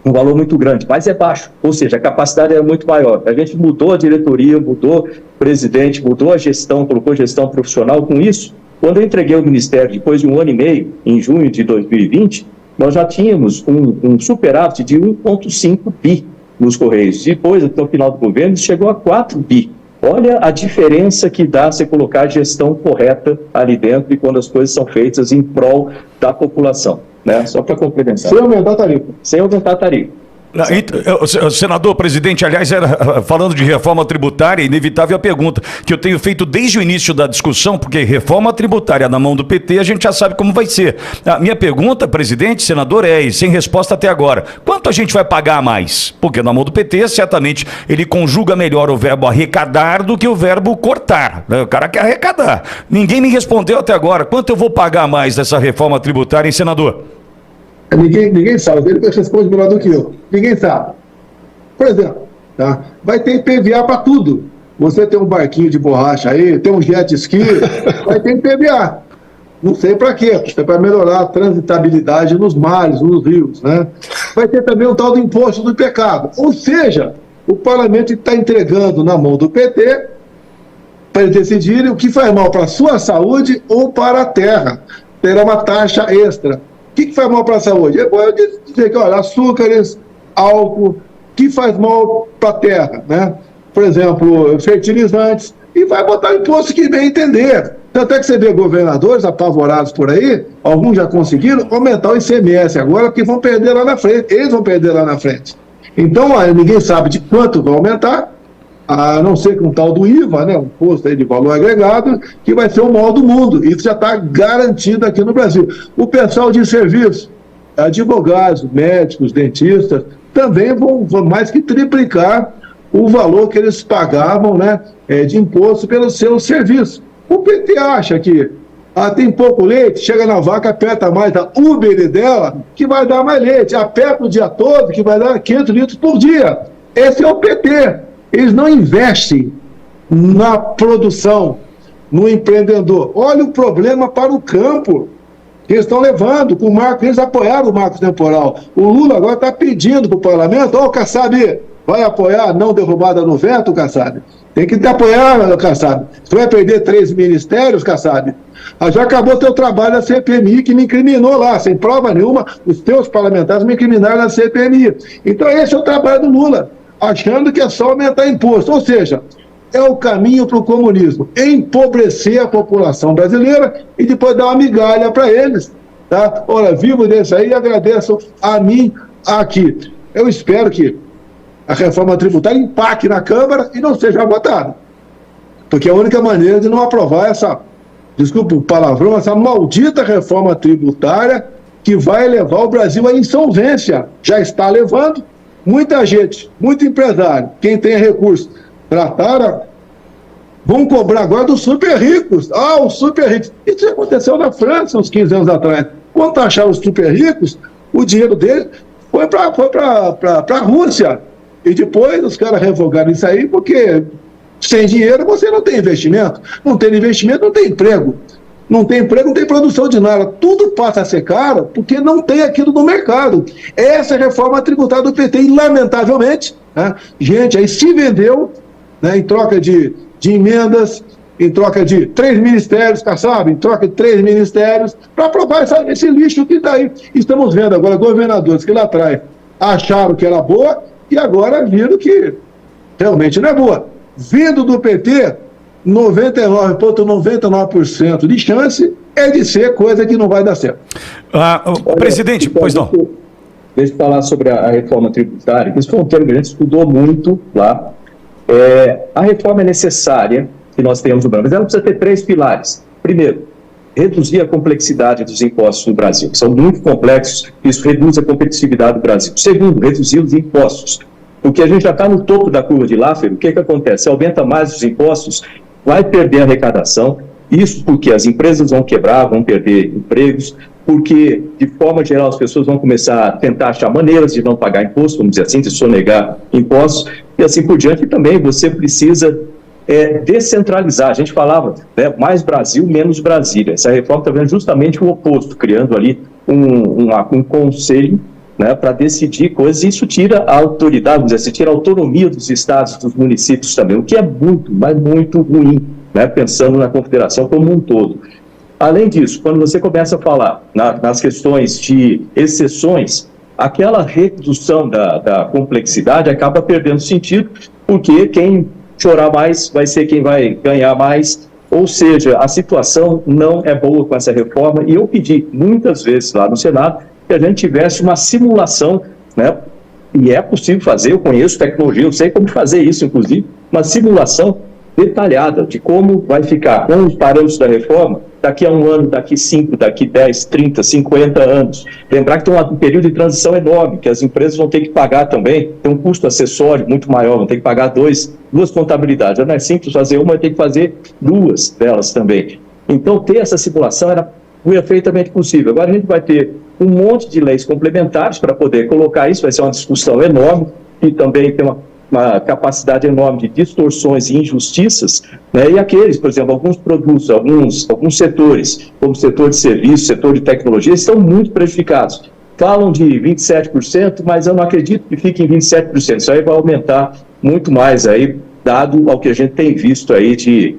um valor muito grande, mas é baixo, ou seja, a capacidade é muito maior. A gente mudou a diretoria, mudou o presidente, mudou a gestão, colocou gestão profissional. Com isso, quando eu entreguei o Ministério, depois de 1 ano e meio, em junho de 2020, nós já tínhamos um superávit de 1,5 bi nos Correios. Depois, até o final do governo, chegou a 4 bi. Olha a diferença que dá você colocar a gestão correta ali dentro e quando as coisas são feitas em prol da população, né? Só para complementar. Sem aumentar a tarifa. Sem aumentar a tarifa. Senador, presidente, aliás, falando de reforma tributária, é inevitável a pergunta que eu tenho feito desde o início da discussão, porque reforma tributária na mão do PT, a gente já sabe como vai ser. A minha pergunta, presidente, senador, sem resposta até agora, quanto a gente vai pagar a mais? Porque na mão do PT, certamente, ele conjuga melhor o verbo arrecadar do que o verbo cortar. O cara quer arrecadar. Ninguém me respondeu até agora. Quanto eu vou pagar a mais dessa reforma tributária, hein, senador? Ninguém sabe, ele responde melhor do que eu. Ninguém sabe. Por exemplo, tá? Vai ter IPVA para tudo. Você tem um barquinho de borracha aí, tem um jet ski, vai ter IPVA. Não sei para quê, é para melhorar a transitabilidade nos mares, nos rios, né? Vai ter também o tal do imposto do pecado. Ou seja, o parlamento está entregando na mão do PT para eles decidirem o que faz mal para a sua saúde ou para a terra. Terá uma taxa extra. O que faz mal para a saúde? É bom eu dizer que, olha, açúcares, álcool, que faz mal para a terra, né? Por exemplo, fertilizantes, e vai botar imposto que bem entender. Tanto é que você vê governadores apavorados por aí, alguns já conseguiram aumentar o ICMS agora, porque vão perder lá na frente, eles vão perder lá na frente. Então, ninguém sabe de quanto vai aumentar, a não ser que um tal do IVA, né, um imposto aí de valor agregado, que vai ser o maior do mundo. Isso já está garantido aqui no Brasil. O pessoal de serviço, advogados, médicos, dentistas, também vão mais que triplicar o valor que eles pagavam, né, de imposto pelo seu serviço. O PT acha que tem pouco leite, chega na vaca, aperta mais da Uber dela, que vai dar mais leite, aperta o dia todo, que vai dar 500 litros por dia. Esse é o PT. Eles não investem na produção, no empreendedor. Olha o problema para o campo que eles estão levando com o marco. Eles apoiaram o marco temporal. O Lula agora está pedindo para o parlamento: ó, Kassab, vai apoiar não derrubada no veto, Kassab? Tem que te apoiar, Kassab. Você vai perder 3 ministérios, Kassab? Já acabou teu trabalho na CPMI, que me incriminou lá, sem prova nenhuma, os teus parlamentares me incriminaram na CPMI. Então esse é o trabalho do Lula, achando que é só aumentar imposto. Ou seja, é o caminho para o comunismo: empobrecer a população brasileira e depois dar uma migalha para eles. Tá? Ora, vivo desse aí e agradeço a mim aqui. Eu espero que a reforma tributária impacte na Câmara e não seja votada. Porque é a única maneira de não aprovar essa, desculpa o palavrão, essa maldita reforma tributária que vai levar o Brasil à insolvência. Já está levando. Muita gente, muito empresário, quem tem recursos, vão cobrar agora dos super ricos. Os super ricos. Isso já aconteceu na França uns 15 anos atrás. Quando acharam os super ricos, o dinheiro deles foi para a Rússia. E depois os caras revogaram isso aí, porque sem dinheiro você não tem investimento. Não tem investimento, não tem emprego. Não tem emprego, não tem produção de nada. Tudo passa a ser caro porque não tem aquilo no mercado. Essa é a reforma tributária do PT. E, lamentavelmente, né, gente aí se vendeu, né, em troca de emendas, em troca de 3 ministérios, Kassab, em troca de 3 ministérios, para aprovar esse lixo que está aí. Estamos vendo agora governadores que lá atrás acharam que era boa e agora viram que realmente não é boa. Vindo do PT, 99,99% de chance é de ser coisa que não vai dar certo. Presidente, pois não. Deixa eu falar sobre a reforma tributária, que isso foi um termo que a gente estudou muito lá. A reforma é necessária que nós tenhamos no Brasil, mas ela precisa ter 3 pilares. Primeiro, reduzir a complexidade dos impostos no Brasil, que são muito complexos, isso reduz a competitividade do Brasil. Segundo, reduzir os impostos, porque a gente já está no topo da curva de Laffer. O que acontece? Se aumenta mais os impostos, vai perder a arrecadação, isso porque as empresas vão quebrar, vão perder empregos, porque, de forma geral, as pessoas vão começar a tentar achar maneiras de não pagar imposto, vamos dizer assim, de sonegar impostos, e assim por diante. E também você precisa descentralizar. A gente falava, né, mais Brasil, menos Brasília. Essa reforma está vendo justamente o oposto, criando ali um conselho, né, para decidir coisas, e isso tira a autoridade, vamos dizer assim, tira a autonomia dos estados, dos municípios também, o que é muito, mas muito ruim, né, pensando na confederação como um todo. Além disso, quando você começa a falar nas questões de exceções, aquela redução da complexidade acaba perdendo sentido, porque quem chorar mais vai ser quem vai ganhar mais. Ou seja, a situação não é boa com essa reforma, e eu pedi muitas vezes lá no Senado que a gente tivesse uma simulação, né? E é possível fazer, eu conheço tecnologia, eu sei como fazer isso, inclusive, uma simulação detalhada de como vai ficar com os parâmetros da reforma daqui a 1 ano, daqui 5, daqui 10, 30, 50 anos. Lembrar que tem um período de transição enorme, que as empresas vão ter que pagar também, tem um custo acessório muito maior, vão ter que pagar duas contabilidades. Já não é simples fazer uma, vai ter que fazer 2 delas também. Então, ter essa simulação era perfeitamente possível. Agora a gente vai ter um monte de leis complementares para poder colocar isso, vai ser uma discussão enorme, e também tem uma capacidade enorme de distorções e injustiças, né? E aqueles, por exemplo, alguns produtos, alguns setores, como o setor de serviços, setor de tecnologia, estão muito prejudicados. Falam de 27%, mas eu não acredito que fique em 27%. Isso aí vai aumentar muito mais aí, dado ao que a gente tem visto aí de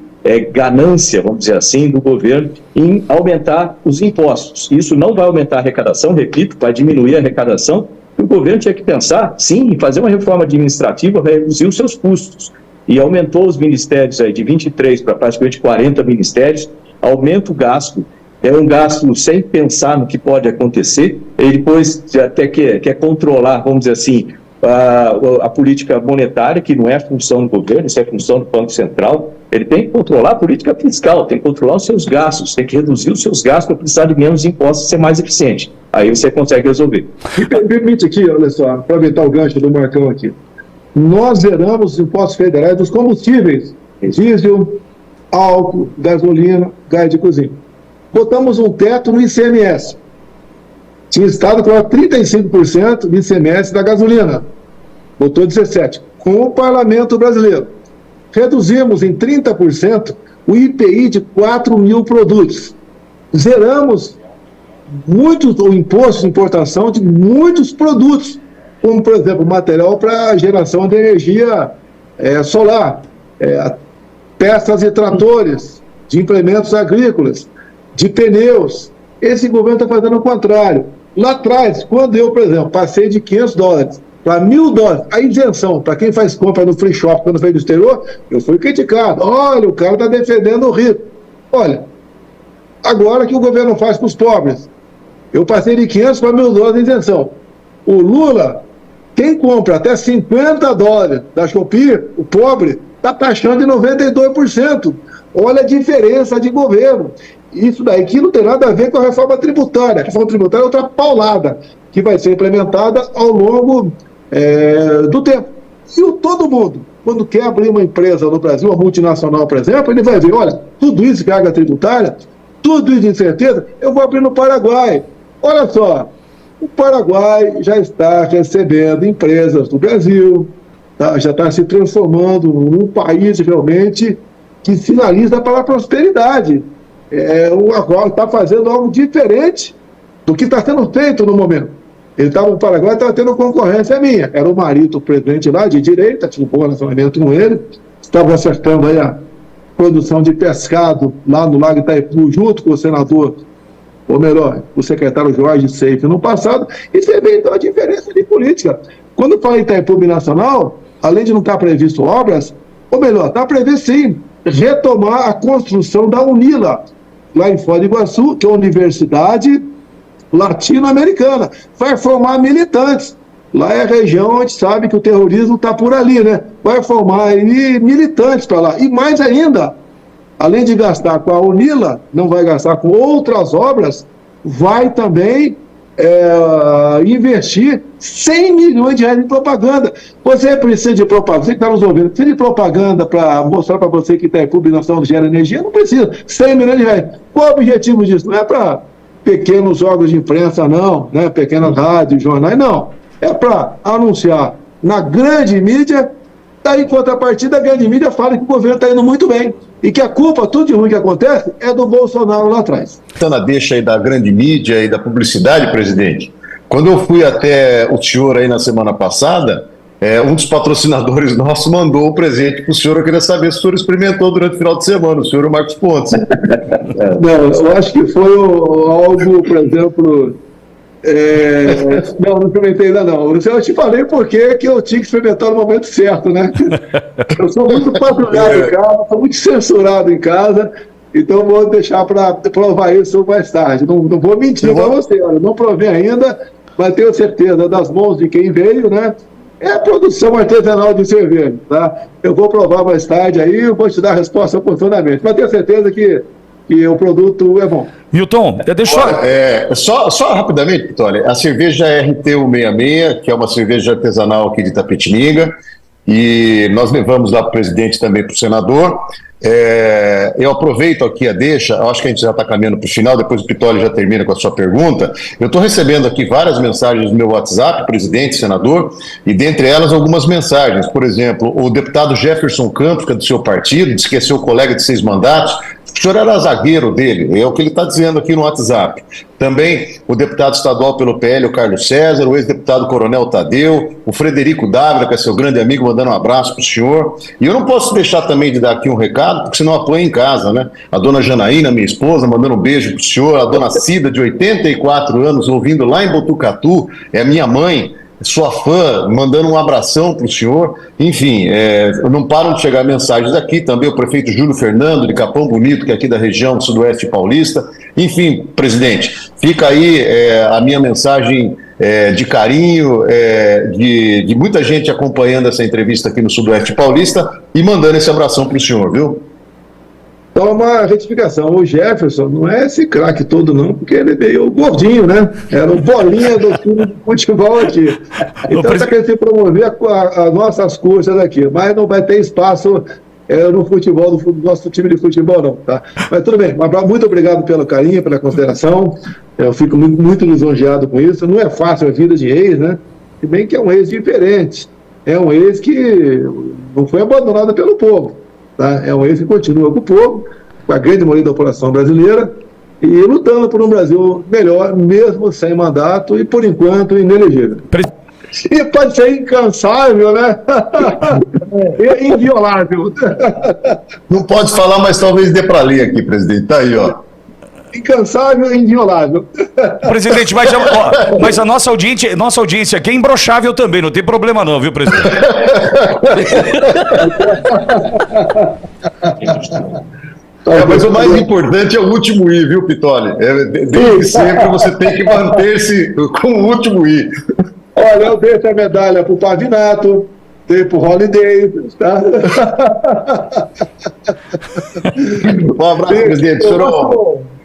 ganância, vamos dizer assim, do governo em aumentar os impostos. Isso não vai aumentar a arrecadação, repito, vai diminuir a arrecadação. O governo tinha que pensar, sim, em fazer uma reforma administrativa para reduzir os seus custos. E aumentou os ministérios aí de 23 para praticamente 40 ministérios, aumenta o gasto. É um gasto sem pensar no que pode acontecer. Ele depois até quer controlar, vamos dizer assim, a política monetária, que não é função do governo, isso é função do Banco Central. Ele tem que controlar a política fiscal, tem que controlar os seus gastos, tem que reduzir os seus gastos para precisar de menos impostos e ser mais eficiente. Aí você consegue resolver. Me permite aqui, olha só, aproveitar o gancho do Marcão aqui. Nós zeramos os impostos federais dos combustíveis, diesel, álcool, gasolina, gás de cozinha. Botamos um teto no ICMS. Tinha estado com 35% do ICMS da gasolina. Botou 17%, com o Parlamento Brasileiro. Reduzimos em 30% o IPI de 4 mil produtos. Zeramos o imposto de importação de muitos produtos, como, por exemplo, material para geração de energia solar, peças e tratores, de implementos agrícolas, de pneus. Esse governo está fazendo o contrário. Lá atrás, quando eu, por exemplo, passei de $500 para $1.000, a isenção para quem faz compra no free shop quando veio do exterior, eu fui criticado. Olha, o cara está defendendo o rico. Olha, agora que o governo faz com os pobres, eu passei de $500 para $1.000 de isenção. O Lula, quem compra até $50 da Shopee, o pobre, está taxando em 92%. Olha a diferença de governo. Isso daí que não tem nada a ver com a reforma tributária. A reforma tributária é outra paulada, que vai ser implementada ao longo do tempo. E todo mundo, quando quer abrir uma empresa no Brasil, uma multinacional, por exemplo, ele vai ver, olha, tudo isso carga tributária, tudo isso de incerteza, eu vou abrir no Paraguai. Olha só, o Paraguai já está recebendo empresas do Brasil, tá? Já está se transformando num país realmente que sinaliza para a prosperidade. Agora está fazendo algo diferente do que está sendo feito no momento. Ele estava no Paraguai, estava tendo concorrência minha. Era o marido, o presidente lá, de direita, tinha um bom relacionamento com ele, estava acertando aí a produção de pescado lá no Lago Itaipu, junto com o senador, ou melhor, o secretário Jorge Seife no passado, e você vê então a diferença de política. Quando fala em Itaipu Binacional, além de não estar previsto obras, ou melhor, está previsto sim, retomar a construção da UNILA, lá em Foz do Iguaçu, que é uma universidade latino-americana, vai formar militantes. Lá é a região onde sabe que o terrorismo está por ali, né? Vai formar aí militantes para lá. E mais ainda, além de gastar com a UNILA, não vai gastar com outras obras, vai também investir 100 milhões de reais em propaganda. Você precisa de propaganda, você que está nos ouvindo, precisa de propaganda para mostrar para você que Itaipu Binacional gera energia? Não precisa. 100 milhões de reais. Qual o objetivo disso? Não é para pequenos órgãos de imprensa, não, né? Pequenas rádios, jornais, não. É para anunciar na grande mídia. Daí, em contrapartida, a grande mídia fala que o governo está indo muito bem e que a culpa, tudo de ruim que acontece, é do Bolsonaro lá atrás. Então, a deixa aí da grande mídia e da publicidade, presidente, quando eu fui até o senhor aí na semana passada, um dos patrocinadores nossos mandou o presente para o senhor. Eu queria saber se o senhor experimentou durante o final de semana, o senhor Marcos Pontes. Não, eu acho que foi algo, por exemplo... não experimentei ainda não. Eu te falei porque que eu tinha que experimentar no momento certo, né? Eu sou muito patrulhado em casa, sou muito censurado em casa, então vou deixar para provar isso mais tarde. Não vou mentir para você, olha, não provei ainda, mas tenho certeza das mãos de quem veio, né? É a produção artesanal de cerveja, tá? Eu vou provar mais tarde aí, eu vou te dar a resposta oportunamente, mas tenho certeza que o produto é bom. Milton, deixa eu... Só rapidamente, Pitoli, a cerveja RT166, que é uma cerveja artesanal aqui de Itapetininga, e nós levamos lá para o presidente também para o senador. Eu aproveito aqui a deixa, eu acho que a gente já está caminhando para o final, depois o Pittoli já termina com a sua pergunta. Eu estou recebendo aqui várias mensagens no meu WhatsApp, presidente, senador, e dentre elas algumas mensagens. Por exemplo, o deputado Jefferson Campos, que é do seu partido, disse que é seu colega de 6 mandatos. O senhor era zagueiro dele, é o que ele está dizendo aqui no WhatsApp. Também o deputado estadual pelo PL, o Carlos César, o ex-deputado Coronel Tadeu, o Frederico Dávila, que é seu grande amigo, mandando um abraço para o senhor. E eu não posso deixar também de dar aqui um recado, porque senão apanha em casa, né? A dona Janaína, minha esposa, mandando um beijo para o senhor. A dona Cida, de 84 anos, ouvindo lá em Botucatu, é minha mãe, sua fã, mandando um abração para o senhor. Enfim, não param de chegar mensagens aqui. Também o prefeito Júlio Fernando, de Capão Bonito, que é aqui da região do Sudoeste Paulista. Enfim, presidente, fica aí a minha mensagem de carinho, de muita gente acompanhando essa entrevista aqui no Sudoeste Paulista e mandando esse abração para o senhor, viu? Só uma retificação, o Jefferson não é esse craque todo não, porque ele é meio gordinho, né? Era o bolinha do time de futebol aqui. Então está querendo se promover as nossas coisas aqui, mas não vai ter espaço no futebol, do nosso time de futebol não, tá? Mas tudo bem, muito obrigado pelo carinho, pela consideração, eu fico muito lisonjeado com isso. Não é fácil a vida de ex, né? Se bem que é um ex diferente, é um ex que não foi abandonado pelo povo. Tá? É um ex que continua com o povo, com a grande maioria da população brasileira, e lutando por um Brasil melhor, mesmo sem mandato e, por enquanto, inelegível. E pode ser incansável, né? E inviolável. Não pode falar, mas talvez dê para ler aqui, presidente. Tá aí, ó. Incansável e inviolável. Presidente, mas a nossa audiência aqui é imbrochável também, não tem problema não, viu, presidente? Mas o mais importante é o último I, viu, Pittoli? Desde sempre você tem que manter-se com o último I. Olha, eu deixo a medalha pro Pavinato, dei pro Holiday, tá? Um abraço, presidente.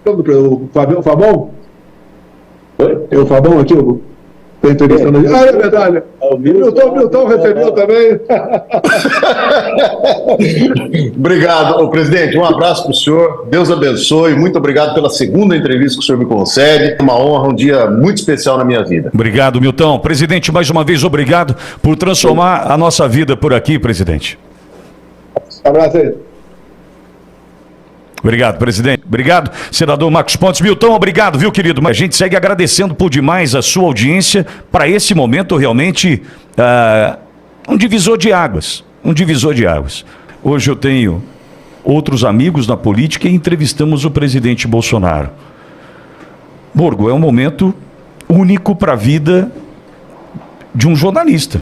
O Fabão? Oi? É o Fabão aqui? Estou entrevistando ele. É verdade. O Milton recebeu também. Obrigado, presidente. Um abraço para o senhor. Deus abençoe. Muito obrigado pela segunda entrevista que o senhor me concede. Uma honra, um dia muito especial na minha vida. Obrigado, Milton. Presidente, mais uma vez, obrigado por transformar a nossa vida por aqui, presidente. Um abraço aí. Obrigado, presidente. Obrigado, senador Marcos Pontes. Milton, obrigado, viu, querido? Mas a gente segue agradecendo por demais a sua audiência para esse momento realmente um divisor de águas. Um divisor de águas. Hoje eu tenho outros amigos na política e entrevistamos o presidente Bolsonaro. Borgo, é um momento único para a vida de um jornalista.